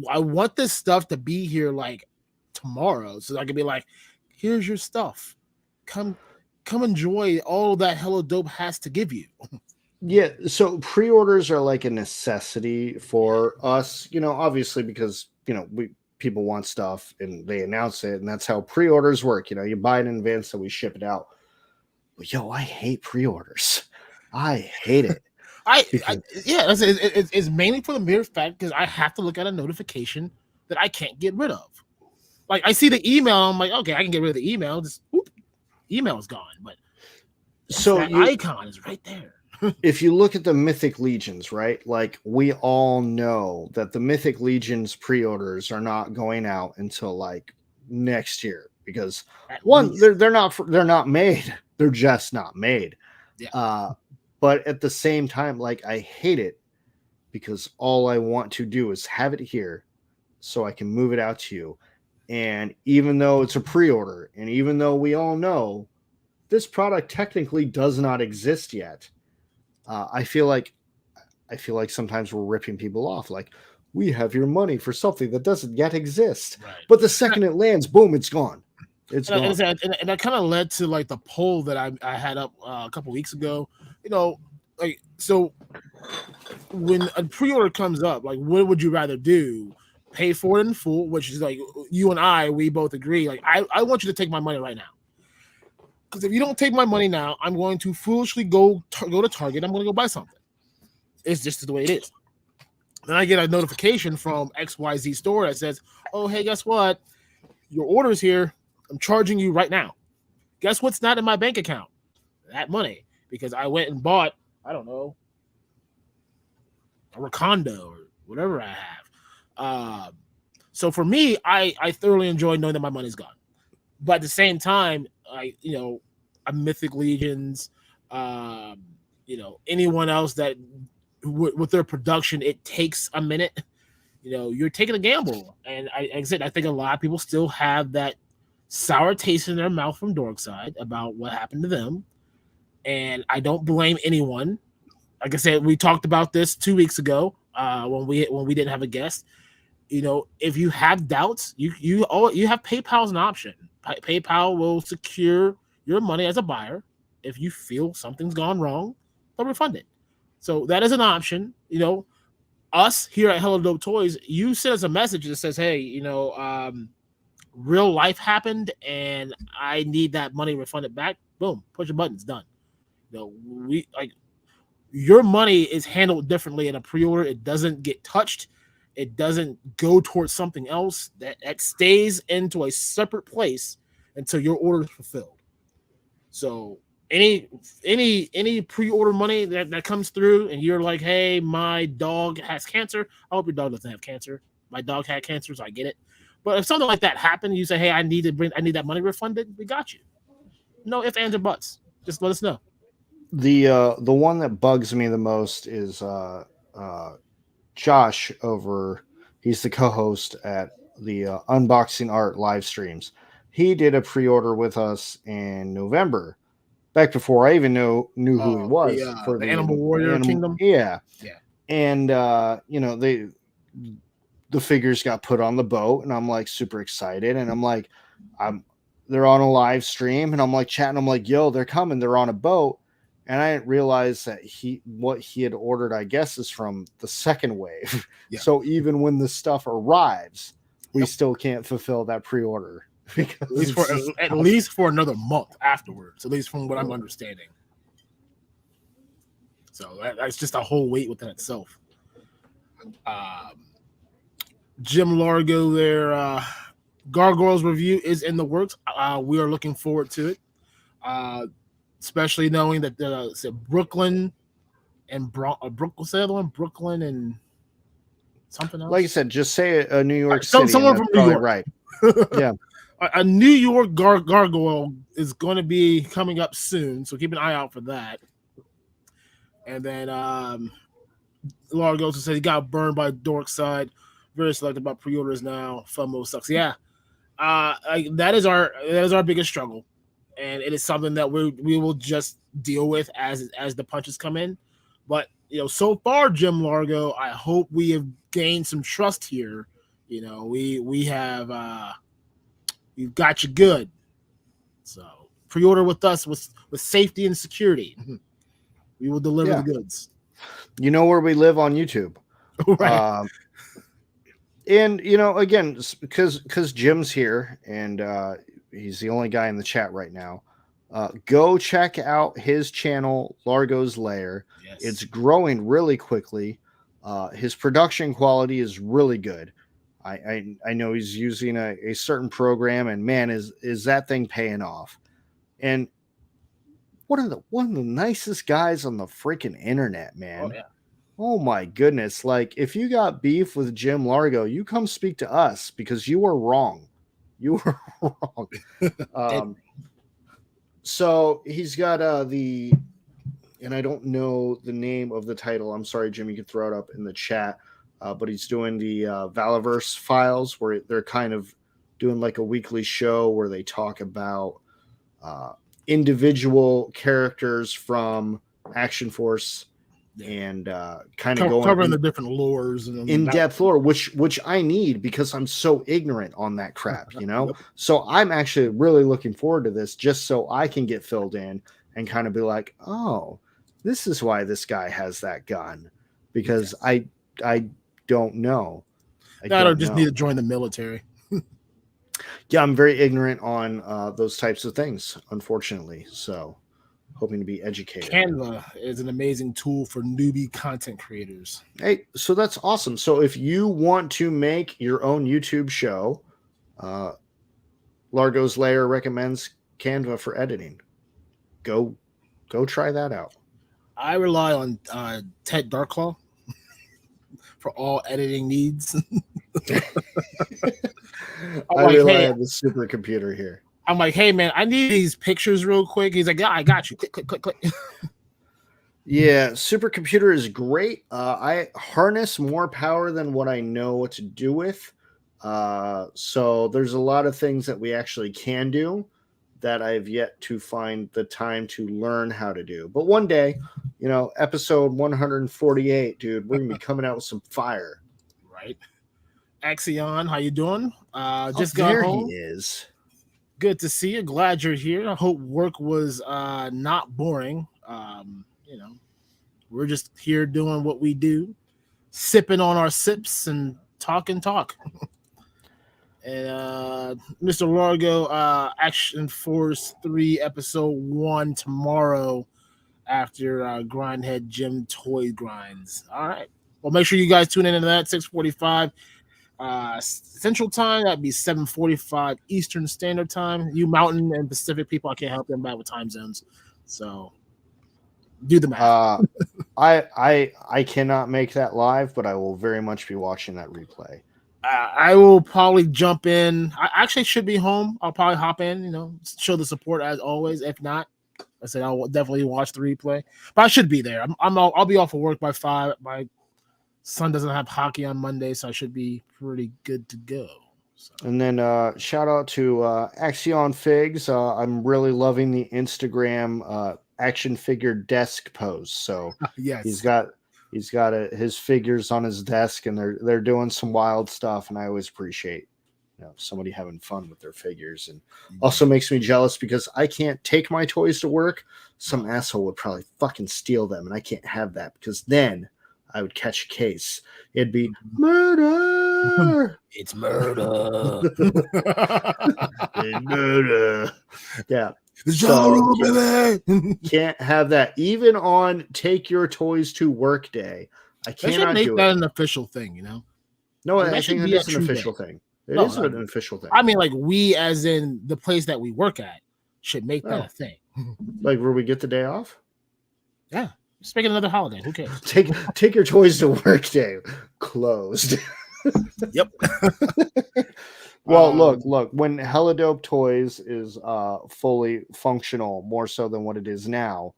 Speaker 2: I want this stuff to be here like tomorrow, so I can be like, here's your stuff. Come enjoy all that Hello Dope has to give you.
Speaker 1: Yeah, so pre-orders are like a necessity for us, obviously, because people want stuff and they announce it, and that's how pre-orders work. You buy it in advance, so we ship it out. But I hate pre-orders. I hate it.
Speaker 2: It's mainly for the mere fact because I have to look at a notification that I can't get rid of. Like, I see the email, I'm like, okay, I can get rid of the email. Just whoop, email is gone, but
Speaker 1: so
Speaker 2: that icon is right there.
Speaker 1: If you look at the Mythic Legions, right? Like, we all know that the Mythic Legions pre-orders are not going out until like next year, because they're not made. They're just not made.
Speaker 2: Yeah.
Speaker 1: But at the same time, like, I hate it because all I want to do is have it here so I can move it out to you. And even though it's a pre-order, and even though we all know this product technically does not exist yet, I feel like sometimes we're ripping people off. Like, we have your money for something that doesn't yet exist, right. But the second it lands, boom, it's gone. It's gone.
Speaker 2: And that kind of led to like the poll that I had up a couple weeks ago. Like, so when a pre-order comes up, like, what would you rather do? Pay for it in full, which is like you and we both agree. Like, I want you to take my money right now. Because if you don't take my money now, I'm going to foolishly go to Target. I'm going to go buy something. It's just the way it is. Then I get a notification from XYZ store that says, oh, hey, guess what? Your order's here. I'm charging you right now. Guess what's not in my bank account? That money. Because I went and bought, I don't know, a Recondo or whatever I have. So for me, I thoroughly enjoy knowing that my money's gone. But at the same time, a Mythic Legions, anyone else that with their production, it takes a minute. You're taking a gamble, and like I said, I think a lot of people still have that sour taste in their mouth from Dorkside about what happened to them, and I don't blame anyone. Like I said, we talked about this 2 weeks ago when we didn't have a guest. If you have doubts, you have PayPal as an option. PayPal will secure your money as a buyer. If you feel something's gone wrong, they'll refund it. So that is an option. Us here at Hello Dope Toys, you send us a message that says, hey, real life happened and I need that money refunded back. Boom, push a button, it's done. We like your money is handled differently in a pre-order. It doesn't get touched. It doesn't go towards something else. That stays into a separate place until your order is fulfilled. So any pre-order money that comes through and you're like, hey, my dog has cancer. I hope your dog doesn't have cancer. My dog had cancer, so I get it. But if something like that happened, you say, hey, I need that money refunded. We got you. No ifs, ands, or buts. Just let us know.
Speaker 1: The one that bugs me the most is Josh he's the co-host at the Unboxing Art live streams. He did a pre-order with us in November, back before I even knew who he was for
Speaker 2: the Animal Warrior Kingdom.
Speaker 1: Yeah.
Speaker 2: Yeah.
Speaker 1: And you know, the figures got put on the boat, and I'm like super excited, and I'm like, they're on a live stream, and I'm like chatting, I'm like, yo, they're coming, they're on a boat. And I didn't realize that what he had ordered, I guess, is from the second wave.
Speaker 2: Yeah.
Speaker 1: So even when the stuff arrives, we still can't fulfill that pre-order. Because
Speaker 2: at least for another month afterwards, at least from what I'm understanding. So that's just a whole wait within itself. Jim Largo, their Gargoyles review is in the works. We are looking forward to it, especially knowing that Brooklyn and Brooklyn and something else.
Speaker 1: Like I said, just say a New York City.
Speaker 2: Someone from New York,
Speaker 1: right? Yeah.
Speaker 2: A New York gargoyle is going to be coming up soon, so keep an eye out for that. And then Largo also said he got burned by Dork Side. Very selective about pre-orders now. FOMO sucks. Yeah, that is our biggest struggle, and it is something that we will just deal with as the punches come in. But you know, so far, Jim Largo, I hope we have gained some trust here. You know, we have. We've got you good. So pre-order with us with safety and security. We will deliver the goods.
Speaker 1: You know where we live on YouTube.
Speaker 2: Right.
Speaker 1: And you know, again, because Jim's here and he's the only guy in the chat right now. Go check out his channel, Largo's Lair. Yes. It's growing really quickly. His production quality is really good. I know he's using a certain program, and man, is that thing paying off. And one of the nicest guys on the freaking internet, man.
Speaker 2: Oh, yeah.
Speaker 1: Oh my goodness. Like, if you got beef with Jim Largo, you come speak to us, because you were wrong. You were wrong. So he's got and I don't know the name of the title. I'm sorry, Jim, you can throw it up in the chat. But he's doing the Valaverse files, where they're kind of doing like a weekly show where they talk about individual characters from Action Force and kind of
Speaker 2: covering the different lores and
Speaker 1: in-depth lore, which I need, because I'm so ignorant on that crap, you know. So I'm actually really looking forward to this, just so I can get filled in and kind of be like, oh, this is why this guy has that gun, because I don't know.
Speaker 2: I don't just need to join the military.
Speaker 1: Yeah, I'm very ignorant on those types of things, unfortunately. So, hoping to be educated.
Speaker 2: Canva is an amazing tool for newbie content creators.
Speaker 1: Hey, so that's awesome. So, if you want to make your own YouTube show, Largo's Lair recommends Canva for editing. Go try that out.
Speaker 2: I rely on Ted DarkClaw for all editing needs.
Speaker 1: I rely on the supercomputer here.
Speaker 2: I'm like, hey man, I need these pictures real quick. He's like, yeah, I got you. Click, click, click, click.
Speaker 1: Yeah, supercomputer is great. I harness more power than what I know what to do with. So there's a lot of things that we actually can do that I've yet to find the time to learn how to do. But one day, you know, episode 148, dude, we're gonna be coming out with some fire.
Speaker 2: Right. Axion, how you doing? Just got home.
Speaker 1: He is.
Speaker 2: Good to see you. Glad you're here. I hope work was not boring. You know, we're just here doing what we do, sipping on our sips and talk. And Mr. Largo, Action Force 3 Episode 1 tomorrow after Grindhead Jim Toy Grinds. All right. Well, make sure you guys tune in to that, 6:45 Central Time. That'd be 7:45 Eastern Standard Time. You Mountain and Pacific people, I can't help them back with time zones. So do the math.
Speaker 1: I cannot make that live, but I will very much be watching that replay.
Speaker 2: I will probably jump in. I actually should be home. I'll probably hop in, you know, show the support as always. If not, I said I'll definitely watch the replay. But I should be there. I'll be off of work by 5. My son doesn't have hockey on Monday, so I should be pretty good to go. So.
Speaker 1: And then shout out to Axion Figs. I'm really loving the Instagram action figure desk pose. So
Speaker 2: Yes,
Speaker 1: he's got his figures on his desk, and they're doing some wild stuff. And I always appreciate somebody having fun with their figures, and also makes me jealous because I can't take my toys to work. Some asshole would probably fucking steal them, and I can't have that because then I would catch a case. It'd be murder.
Speaker 2: It's murder.
Speaker 1: Murder. Yeah.
Speaker 2: So, baby.
Speaker 1: Can't have that. Even on take your toys to work day. I cannot
Speaker 2: make
Speaker 1: do
Speaker 2: that
Speaker 1: it.
Speaker 2: an official thing,
Speaker 1: No,
Speaker 2: like,
Speaker 1: I think it is an official thing. It is an official thing.
Speaker 2: I mean, like we, as in the place that we work at, should make that a thing.
Speaker 1: Like where we get the day off?
Speaker 2: Yeah. Just make it another holiday. Who cares?
Speaker 1: Take your toys to work day. Closed.
Speaker 2: Yep.
Speaker 1: Well, look. When helladopetoys is fully functional, more so than what it is now,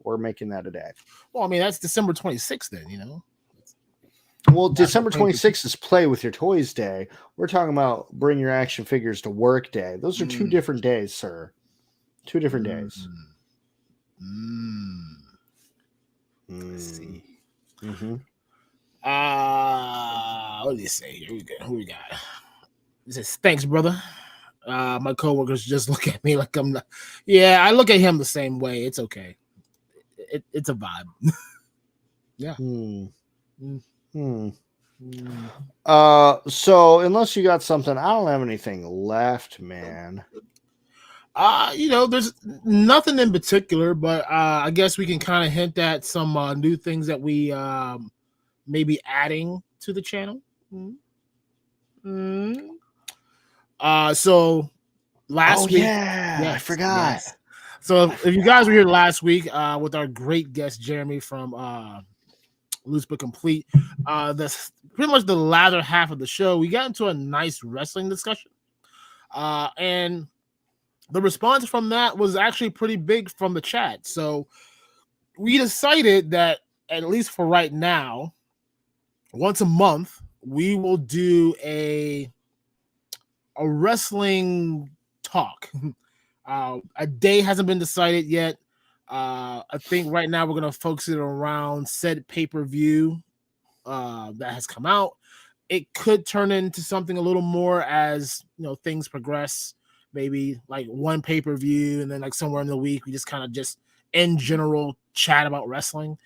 Speaker 1: we're making that a day.
Speaker 2: Well, I mean, that's December 26th. Then
Speaker 1: Well, December 26th is Play with Your Toys Day. We're talking about Bring Your Action Figures to Work Day. Those are two different days, sir. Two different days.
Speaker 2: Let's see.
Speaker 1: Mm-hmm.
Speaker 2: What did he say? Here we go. Who we got? He says, "Thanks, brother." My coworkers just look at me like I'm not. Yeah, I look at him the same way. It's okay. It's a vibe. Yeah.
Speaker 1: So unless you got something, I don't have anything left, man.
Speaker 2: There's nothing in particular, but I guess we can kind of hint at some new things that we may be adding to the channel. So last week,
Speaker 1: I forgot.
Speaker 2: Yes. So if you guys were here last week with our great guest Jeremy from Loose But Complete, that's pretty much the latter half of the show. We got into a nice wrestling discussion, and the response from that was actually pretty big from the chat. So we decided that, at least for right now, once a month we will do a wrestling talk. A day hasn't been decided yet. I think right now we're going to focus it around said pay-per-view that has come out. It could turn into something a little more as things progress. Maybe like one pay-per-view, and then like somewhere in the week we just kind of just in general chat about wrestling.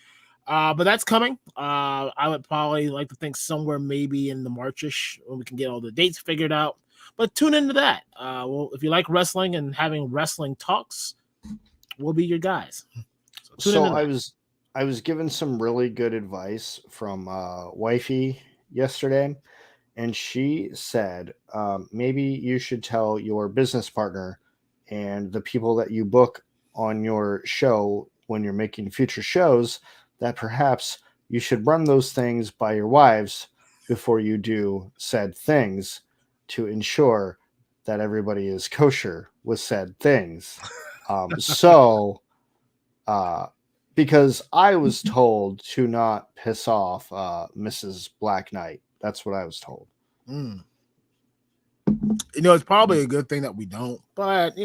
Speaker 2: But that's coming. I would probably like to think somewhere maybe in the Marchish when we can get all the dates figured out. But tune into that. Well, if you like wrestling and having wrestling talks, we'll be your guys.
Speaker 1: So I was given some really good advice from Wifey yesterday, and she said maybe you should tell your business partner and the people that you book on your show when you're making future shows that perhaps you should run those things by your wives before you do said things to ensure that everybody is kosher with said things. Because I was told to not piss off Mrs. Blacknight. That's what I was told.
Speaker 2: It's probably a good thing that we don't, but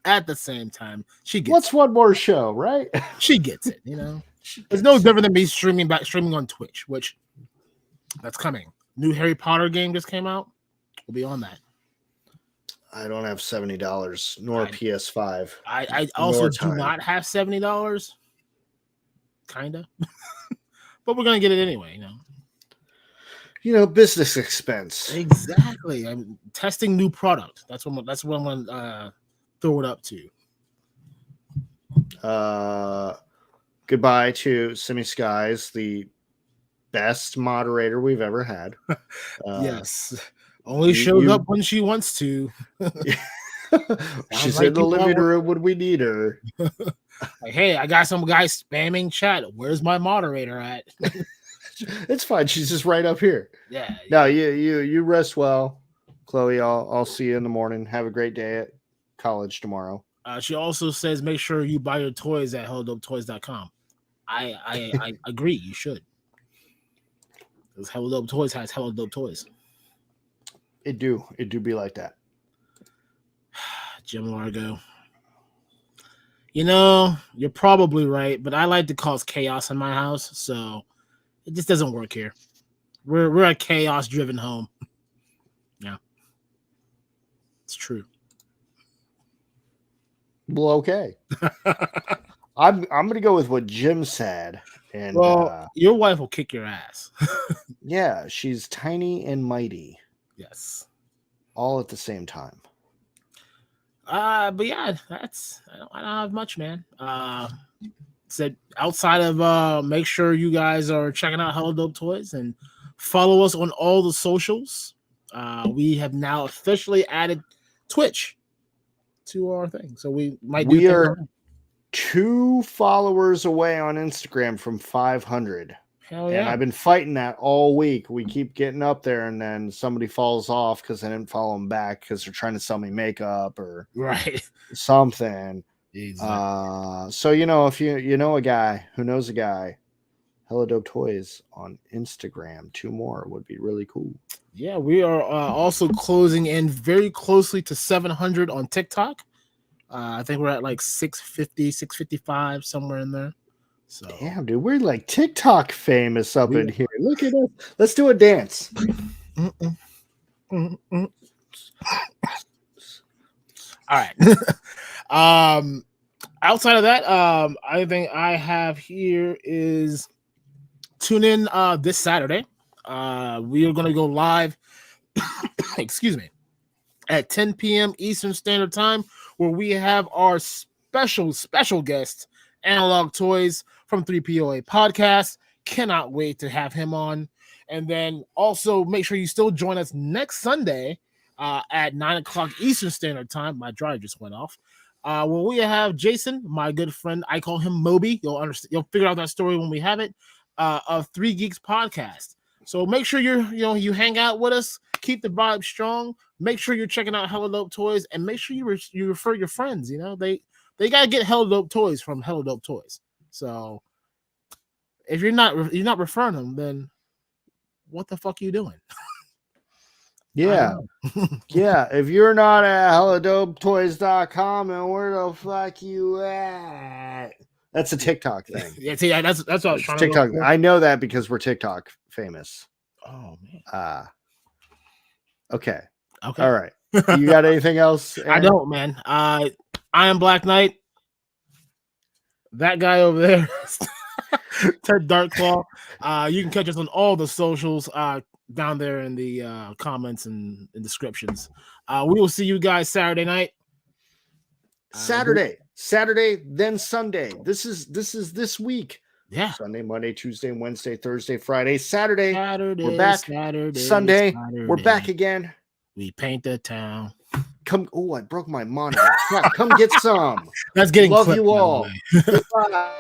Speaker 2: at the same time, she gets
Speaker 1: What's one more show, right?
Speaker 2: She gets it, It's no different than me streaming on Twitch, which that's coming. New Harry Potter game just came out. We'll be on that.
Speaker 1: I don't have $70 nor PS5.
Speaker 2: I also do not have $70. Kinda. But we're gonna get it anyway,
Speaker 1: business expense.
Speaker 2: Exactly. I'm testing new product. That's what I'm gonna throw it up to.
Speaker 1: Goodbye to Simi Skies, the best moderator we've ever had.
Speaker 2: Yes. Only shows up when she wants to.
Speaker 1: She's in the living room when we need her.
Speaker 2: Like, hey, I got some guy spamming chat. Where's my moderator at?
Speaker 1: It's fine. She's just right up here.
Speaker 2: Yeah.
Speaker 1: No, you rest well, Chloe. I'll see you in the morning. Have a great day at college tomorrow.
Speaker 2: She also says make sure you buy your toys at helladopetoys.com. I agree. You should. Because Hello Dope Toys has Hello Dope Toys.
Speaker 1: It do be like that.
Speaker 2: Jim Largo. You know, you're probably right, but I like to cause chaos in my house, so it just doesn't work here. We're a chaos-driven home. Yeah, it's true.
Speaker 1: Well, okay. I'm gonna go with what Jim said. And
Speaker 2: your wife will kick your ass.
Speaker 1: yeah, she's tiny and mighty.
Speaker 2: Yes.
Speaker 1: All at the same time.
Speaker 2: But yeah, I don't have much, man. Said outside of make sure you guys are checking out Hello Dope Toys and follow us on all the socials. We have now officially added Twitch to our thing, so we are
Speaker 1: 2 followers away on Instagram from 500.
Speaker 2: Hell yeah.
Speaker 1: And I've been fighting that all week. We keep getting up there, and then somebody falls off because I didn't follow them back because they're trying to sell me makeup or something. So if you know a guy who knows a guy, Hello Dope Toys on Instagram. 2 more would be really cool.
Speaker 2: Yeah, we are also closing in very closely to 700 on TikTok. I think we're at like 650, 655, somewhere in there. So
Speaker 1: damn, dude, we're like TikTok famous up in here. Look at us. Let's do a dance.
Speaker 2: All right. Outside of that, I think I have here is tune in this Saturday. We are going to go live. Excuse me. At 10 p.m. Eastern Standard Time, where we have our special guest, Analog Toys from 3POA Podcast. Cannot wait to have him on. And then also make sure you still join us next Sunday at 9 o'clock Eastern Standard Time. My dryer just went off. Where we have Jason, my good friend. I call him Moby. You'll figure out that story when we have it. Of 3 Geeks Podcast. So make sure you hang out with us. Keep the vibe strong. Make sure you're checking out Hello Dope Toys, and make sure you refer your friends. They gotta get Hello Dope Toys from Hello Dope Toys. So if you're not referring them, then what the fuck are you doing?
Speaker 1: Yeah. Yeah. If you're not at helladopetoys.com, and where the fuck you at? That's a TikTok thing.
Speaker 2: Yeah, see, that's what I was trying
Speaker 1: TikTok.
Speaker 2: to go.
Speaker 1: I know that because we're TikTok famous.
Speaker 2: Oh man.
Speaker 1: Okay.
Speaker 2: Okay.
Speaker 1: All right. You got anything else, Aaron?
Speaker 2: I don't, man. I am Blacknight. That guy over there, Ted DarkClaw. You can catch us on all the socials down there in the comments and descriptions. We will see you guys Saturday night.
Speaker 1: Saturday, then Sunday. This is this week.
Speaker 2: Yeah.
Speaker 1: Sunday, Monday, Tuesday, Wednesday, Thursday, Friday, Saturday.
Speaker 2: We're
Speaker 1: back. Sunday, we're back again.
Speaker 2: We paint the town.
Speaker 1: Come. Oh, I broke my monitor. Come get some.
Speaker 2: That's getting.
Speaker 1: Love
Speaker 2: clipped,
Speaker 1: you all. Goodbye.